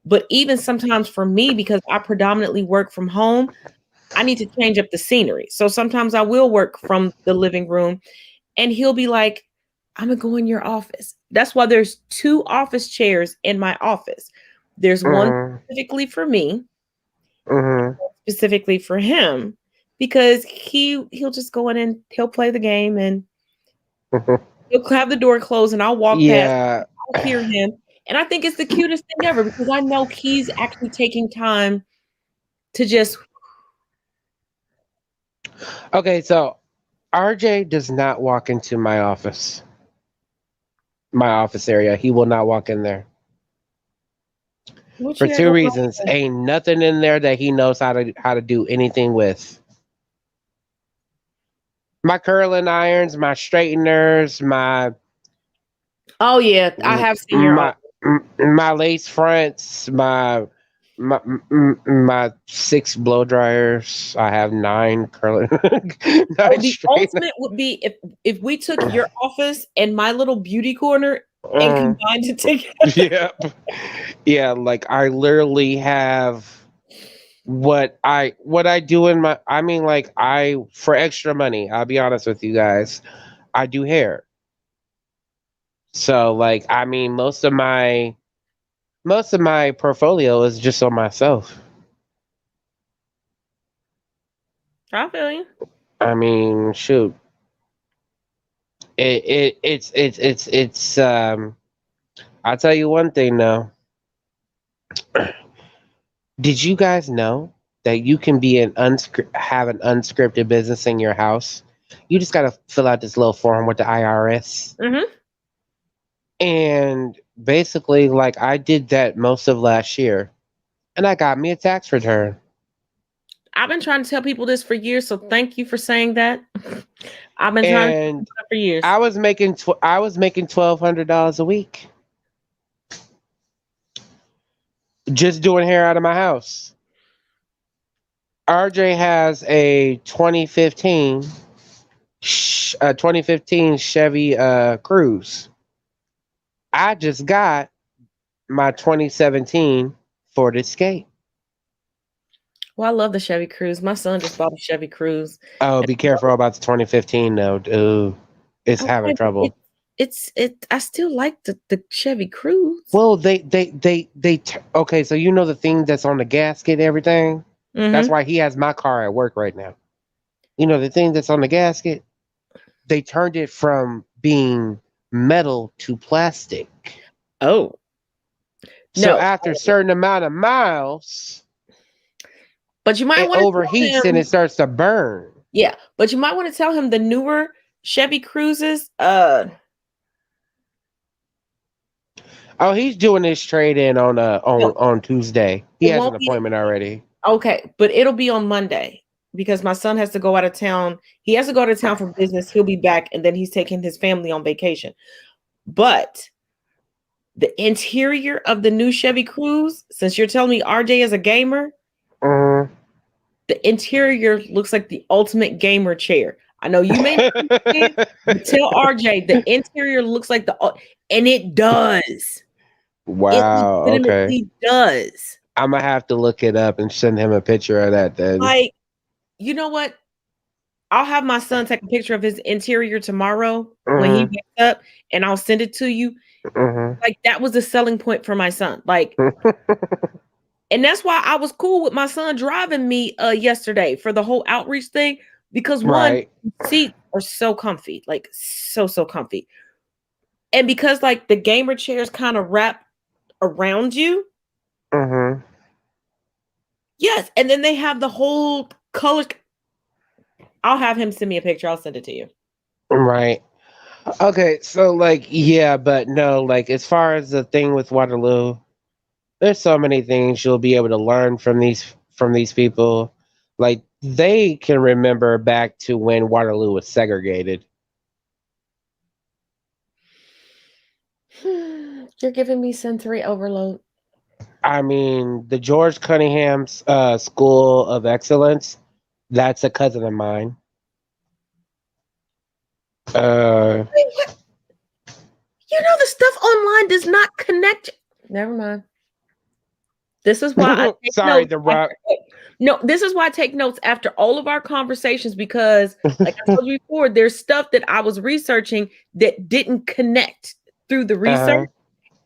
But even sometimes for me, because I predominantly work from home, I need to change up the scenery. So sometimes I will work from the living room and he'll be like, I'm gonna go in your office. That's why there's 2 office chairs in my office. There's one mhm, specifically for me, mhm. specifically for him, because he'll just go in and he'll play the game and he'll have the door closed and I'll walk past, Yeah. I'll hear him. And I think it's the cutest thing ever because I know he's actually taking time to just Okay, so RJ does not walk into my office area. He will not walk in there what for you got two going reasons. on? Ain't nothing in there that he knows how to do anything with. My curling irons, my straighteners, Oh yeah, I have seen your my my lace fronts, my 6 blow dryers. I have 9 curling, Oh, 9 the straighteners. ultimate would be if we took your office and my little beauty corner and Uh, combined it together. yeah, yeah. Like I literally have what I do in my. I mean, like I for extra money. I'll be honest with you guys. I do hair. So like I mean most of my portfolio is just on myself. I feel you. I mean, shoot. It's I'll tell you one thing though. Did you guys know that you can be have an unscripted business in your house? You just got to fill out this little form with the IRS. Mm-hmm. And basically, like I did that most of last year, and I got me a tax return. I've been trying to tell people this for years, so thank you for saying that. I've been trying to tell And people that for years. I was making $1,200 a week just doing hair out of my house. RJ has a 2015 Chevy Cruze. I just got my 2017 Ford Escape. Well, I love the Chevy Cruze. My son just bought a Chevy Cruze. Oh, be careful about the 2015 though, dude. It's having Okay, but trouble. it's I still like the Chevy Cruze. Well, okay, so you know the thing that's on the gasket and everything? That's Mm-hmm. why he has my car at work right now. You know the thing that's on the gasket? They turned it from being metal to plastic. Oh So no, after a certain amount of miles, but you might it want to overheats tell and him. it starts to burn. Yeah, but you might want to tell him the newer Chevy Cruzes. Oh, he's doing his trade in on No, on Tuesday. He it has an won't be appointment already. okay, but it'll be on Monday because my son has to go out of town. He has to go out of town for business. He'll be back, and then he's taking his family on vacation. But the interior of the new Chevy Cruze, since you're telling me RJ is a gamer, Mhm. the interior looks like the ultimate gamer chair. I know you may not understand, but tell RJ the interior looks like and it does. It Wow. Okay. legitimately does. I'm gonna have to look it up and send him a picture of that then. Like, you know what? I'll have my son take a picture of his interior tomorrow when he Mhm. wakes up, and I'll send it to you. Mhm. Like that was the selling point for my son. Like, and that's why I was cool with my son driving me yesterday for the whole outreach thing because one, Right. seats are so comfy, like so comfy, and because like the gamer chairs kind of wrap around you. Mhm. Yes, and then they have the whole color. I'll have him send me a picture. I'll send it to you. Right. Okay, so like yeah, but no, like as far as the thing with Waterloo, there's so many things you'll be able to learn from these people. Like they can remember back to when Waterloo was segregated. You're giving me sensory overload. I mean, the George Cunningham's School of Excellence, that's a cousin of mine. Uh, Wait, what? You know the stuff online does not connect. Never mind. This is why I take sorry, notes the after. rock. No, this is why I take notes after all of our conversations because, like I told you before, there's stuff that I was researching that didn't connect through the research, Uh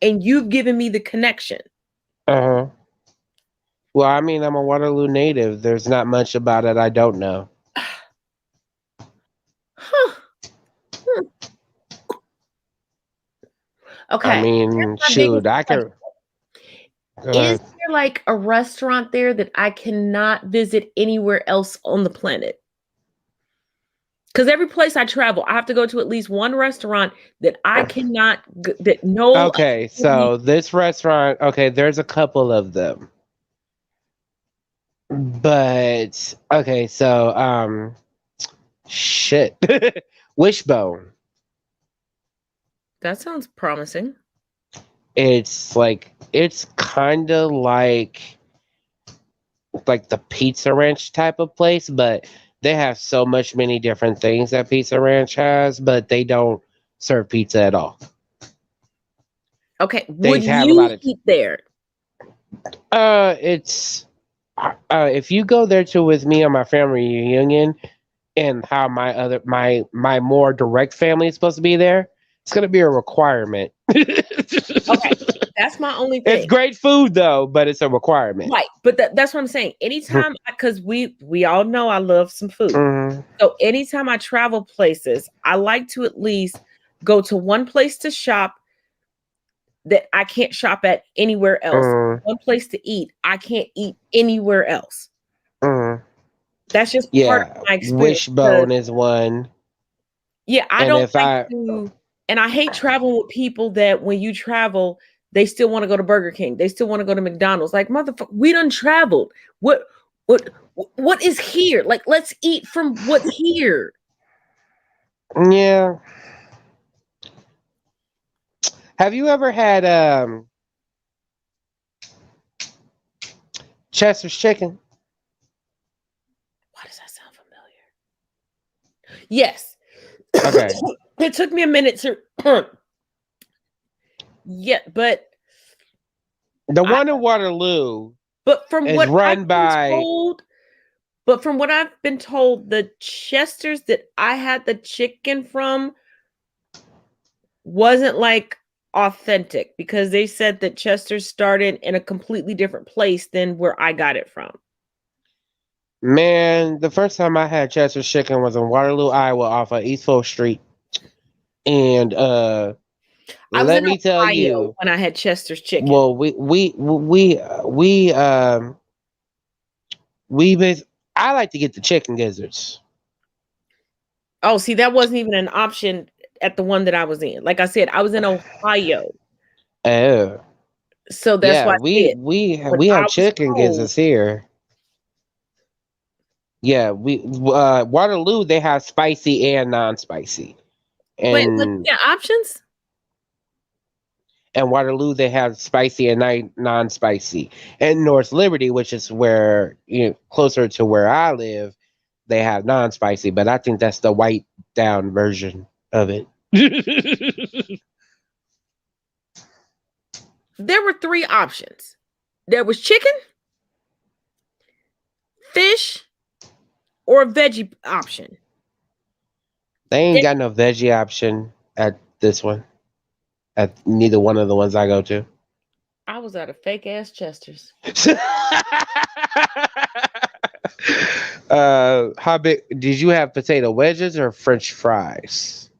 and you've given me the connection. huh. Uh huh. Well, I mean, I'm a Waterloo native. There's not much about it I don't know. Huh. Hmm. I Okay. Here's mean, my biggest shoot, I question. could. Go Is ahead. there like a restaurant there that I cannot visit anywhere else on the planet? Because every place I travel, I have to go to at least one restaurant that I cannot, that no other Okay, human so this restaurant, okay, there's a couple of them. But okay, so shit. Wishbone. that sounds promising. It's kind of like the Pizza Ranch type of place, but they have so much many different things that Pizza Ranch has, but they don't serve pizza at all. Okay, They would have a you lot of eat there? it's if you go there to with me on my family reunion, and how my more direct family is supposed to be there, it's gonna be a requirement. Okay, that's my only It's thing. great food though, but it's a requirement. Right, but that's what I'm saying. Anytime, because we all know I love some food. Mhm. So anytime I travel places, I like to at least go to one place to shop that I can't shop at anywhere else. Mhm. One place to eat, I can't eat anywhere else. Mhm. That's just part of Yeah, my experience. Wishbone is one, Yeah, I and don't if like I to, and I hate travel with people that when you travel, they still want to go to Burger King. They still want to go to McDonald's. Like, motherfucker, we done traveled. What what is here? Like, let's eat from what's here. yeah, have you ever had Chester's chicken? Why does that sound familiar? Yes. Okay, It took me a minute to yeah, the I one in Waterloo but from is what I've run been by. told, but from what I've been told, the Chesters that I had the chicken from wasn't like authentic because they said that Chester started in a completely different place than where I got it from. Man, the first time I had Chester's chicken was in Waterloo, Iowa, off of East 4th Street, and I was let in me tell Ohio you, when I had Chester's chicken. well, we I like to get the chicken gizzards. Oh, see, that wasn't even an option at the one that I was in. Like I said, I was in Ohio, Oh, so that's yeah, why I said. But we I have was chicken told, gizzards here. Yeah, we Waterloo they have spicy and non-spicy, wait, what and yeah, options? Waterloo they have spicy and non-spicy. And North Liberty, which is where closer to where I live, they have non-spicy. But I think that's the white down version of it. There were three options. There was chicken, fish, or a veggie option. They ain't Then got no veggie option at this one. At neither one of the ones I go to. I was at a fake ass Chester's. How big did you have potato wedges or French fries?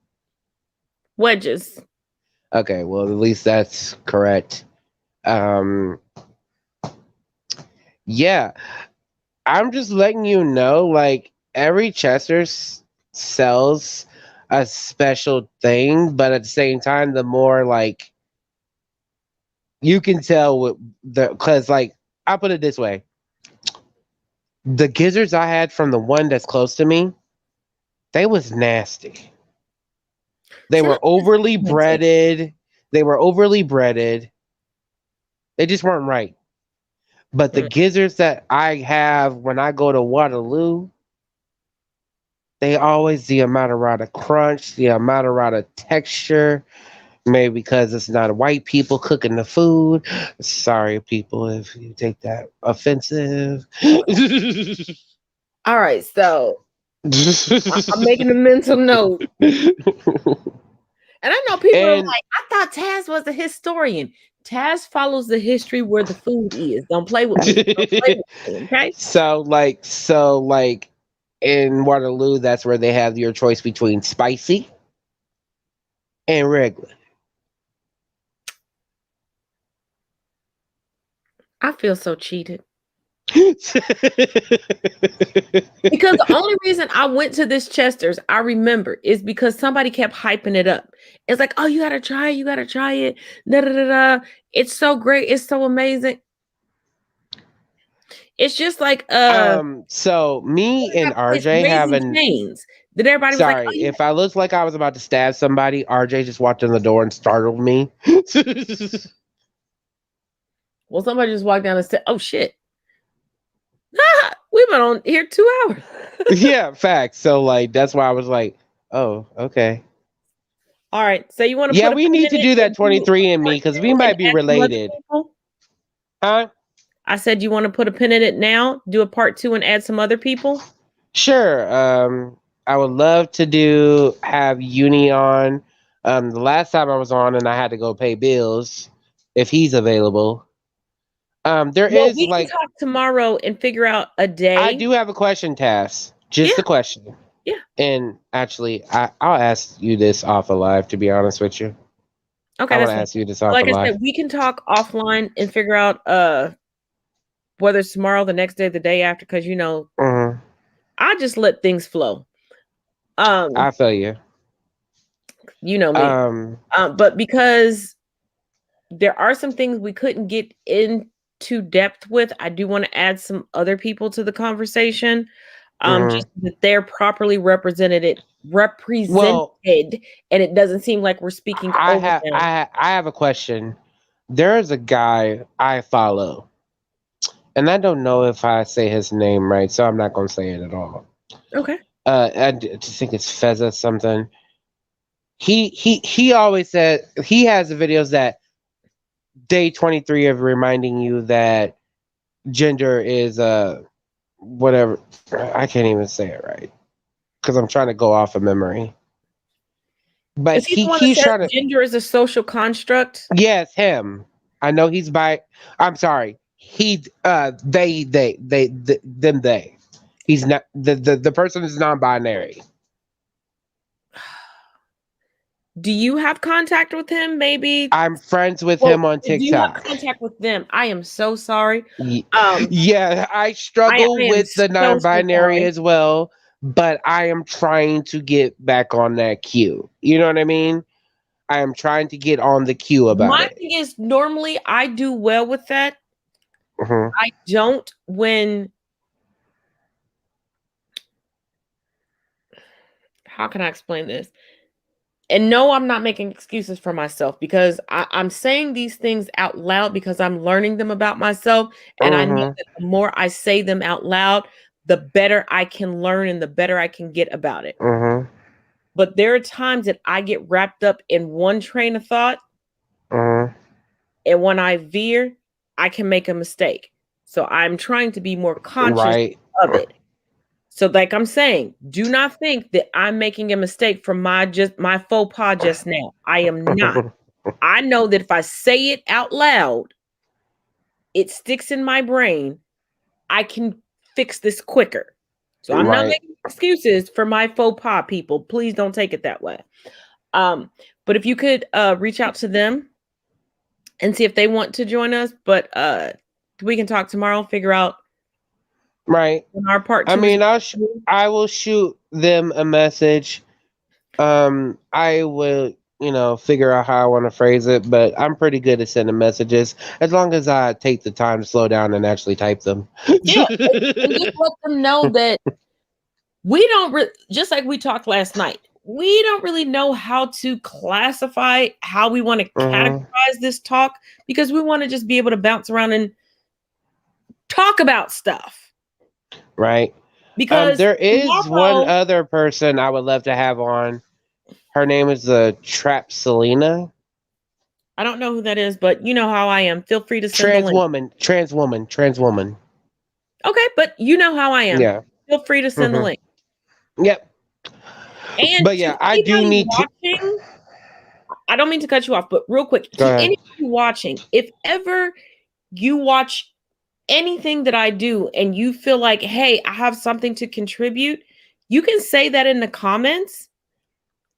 Wedges. Okay, well at least that's correct. Um, yeah, I'm just letting you know, like every Chester's sells a special thing, but at the same time, the more like you can tell with because like I'll put it this way: the gizzards I had from the one that's close to me, they was nasty. They See, were that's overly disappointing. breaded. They were overly breaded. They just weren't right. But the Mm. gizzards that I have when I go to Waterloo, they always the amount of crunch, the amount of texture. Maybe because it's not white people cooking the food. Sorry, people, if you take that offensive. All right, so I'm making a mental note. And I know people are like, And I thought Taz was a historian. Taz follows the history where the food is. Don't play with me. Don't play with me, okay? so like in Waterloo, that's where they have your choice between spicy and regular. I feel so cheated. Because Because the only reason I went to this Chester's, I remember, is because somebody kept hyping it up. It's like, oh, you gotta try it, you gotta try it. Da, da, da, da. It's so great, it's so amazing. It's just like so me and that place, RJ have Raising an Cane's. That everybody was like, oh, sorry, you if I looked like I was about to stab somebody, RJ just walked in the door and startled me. well, somebody just walked down and said, oh shit. We've been on here 2 hours. Yeah, facts. So like that's why I was like, oh, okay. All right. So you want to Yeah, put a we pin need in to it do that and do a 23 and me part because we two and might be add some other related. people? Huh? I said you want to put a pin in it now, do a part two and add some other people? Sure. I would love to have Uni on. The last time I was on and I had to go pay bills, if he's available. There Well, is we can like talk tomorrow and figure out a I day. do have a question, Tass. Just Yeah, a question. yeah. And actually, I'll ask you this off of live. To be honest with you, Okay, I want that's to fine. ask you this off Like of I live. said, we can talk offline and figure out whether it's tomorrow, the next day, the day after, because Mhm. I just let things flow. I feel you. You know me. Um, But because there are some things we couldn't get into depth with, I do want to add some other people to the conversation. mhm. Just so that they're properly represented, Well, and it doesn't seem like we're speaking over them. I have a question. There is a guy I follow, and I don't know if I say his name right, so I'm not gonna say it at all. Okay. Just think it's Feza something. He always said he has the videos that day 23 of reminding you that gender is whatever. I can't even say it right because I'm trying to go off of memory. But Is he the one that he's says trying to. gender is a social construct? Yes, him. I know he's by. I'm sorry. He them they. He's not the person is non-binary. Do you have contact with him? Maybe. I'm friends with Well, him on do you have TikTok. contact with them? I am so sorry. Ye- Um, Yeah, I I struggle am with the so non-binary sorry. as well, but I am trying to get back on that queue. You know what I mean? I am trying to get on the queue about My it. thing is normally I do well with that. Mhm. I don't when how can I explain this? And no, I'm not making excuses for myself because I'm saying these things out loud because I'm learning them about myself. And I know Mhm. that the more I say them out loud, the better I can learn and the better I can get about it. Mhm. But there are times that I get wrapped up in one train of thought. Mhm. And when I veer, I can make a mistake. So I'm trying to be more conscious Right. of it. So, like I'm saying, do not think that I'm making a mistake from my faux pas just now. I am not. I know that if I say it out loud, it sticks in my brain. I can fix this quicker. So I'm not Right. making excuses for my faux pas, people. Please don't take it that way. Um, but if you could reach out to them and see if they want to join us, but we can talk tomorrow, figure out Right. when our part I two is. mean, I will shoot them a message. I will, figure out how I want to phrase it, but I'm pretty good at sending messages as long as I take the time to slow down and actually type them. Yeah, and just let them know that we don't just like we talked last night. We don't really know how to classify how we want to categorize Mhm. this talk because we want to just be able to bounce around and talk about stuff. Right. Because There is one tomorrow, other person I would love to have on. Her name is Trap Selena. I don't know who that is, but you know how I am. Feel free to send the Trans link. woman. Trans woman. Trans woman. Okay, but you know how I am. Yeah. Feel free to send the Hmm. link. Yep. And But to yeah, I do anybody need to watching, I don't mean to cut you off, but real quick, go to ahead. anybody watching, if ever you watch anything that I do and you feel like, hey, I have something to contribute, you can say that in the comments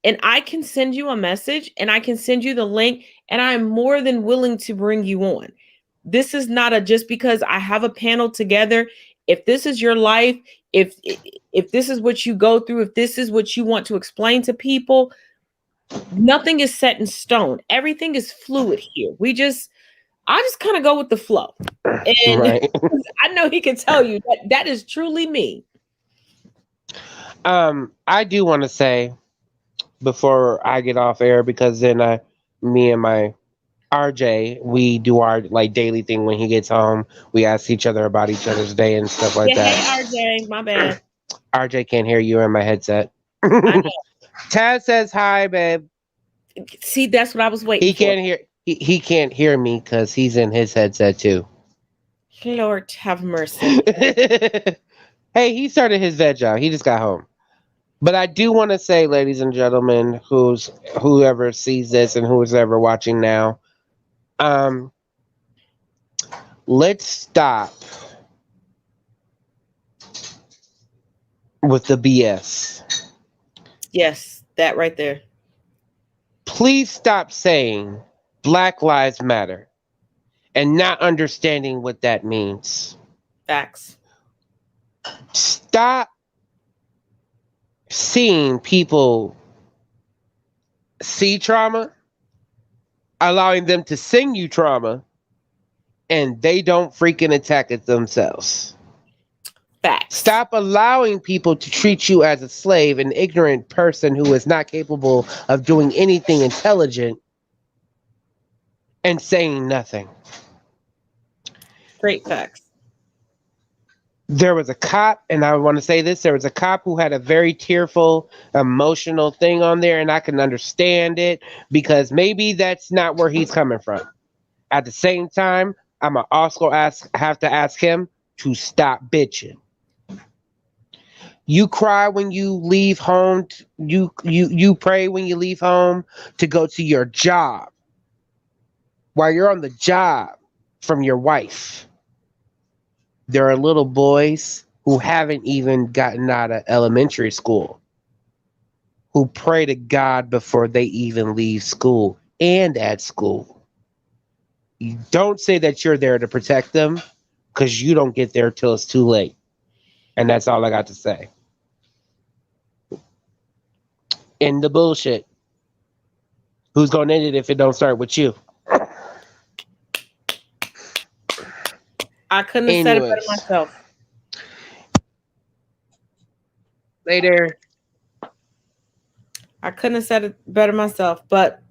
and I can send you a message and I can send you the link and I am more than willing to bring you on. This is not a just because I have a panel together. If this is your life, if this is what you go through, if this is what you want to explain to people, nothing is set in stone. Everything is fluid here. I just kind of go with the flow. And Right. I know he can tell you that is truly me. I do want to say before I get off air because then me and my RJ, we do our like daily thing when he gets home. We ask each other about each other's day and stuff like Yeah, hey that. RJ, my bad. RJ can't hear you in my headset. I know. Taz says hi, babe. See, that's what I was waiting He for. can't hear. He can't hear me because he's in his headset too. Lord have mercy. Hey, he started his veg job. He just got home. But I do want to say, ladies and gentlemen, whoever sees this and who's ever watching now, um, let's stop with the BS. Yes, that right there. Please stop saying Black Lives Matter and not understanding what that means. Facts. Stop seeing people see trauma, allowing them to sing you trauma, and they don't freaking attack it themselves. Facts. Stop allowing people to treat you as a slave, an ignorant person who is not capable of doing anything intelligent, and saying nothing. Great facts. There was a cop, and I want to say this, there was a cop who had a very tearful, emotional thing on there, and I can understand it because maybe that's not where he's coming from. At the same time, I'm going to also have to ask him to stop bitching. You cry when you leave home. You pray when you leave home to go to your job. While you're on the job from your wife, there are little boys who haven't even gotten out of elementary school who pray to God before they even leave school and at school. You don't say that you're there to protect them because you don't get there till it's too late. And that's all I got to say. End the bullshit. Who's gonna end it if it don't start with you? I couldn't have said it better myself. Later. I couldn't have said it better myself, but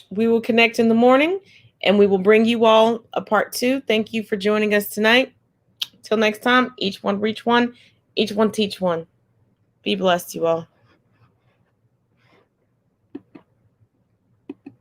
we will connect in the morning and we will bring you all a part 2. Thank you for joining us tonight. Till next time, each one reach one, each one teach one. Be blessed, you all.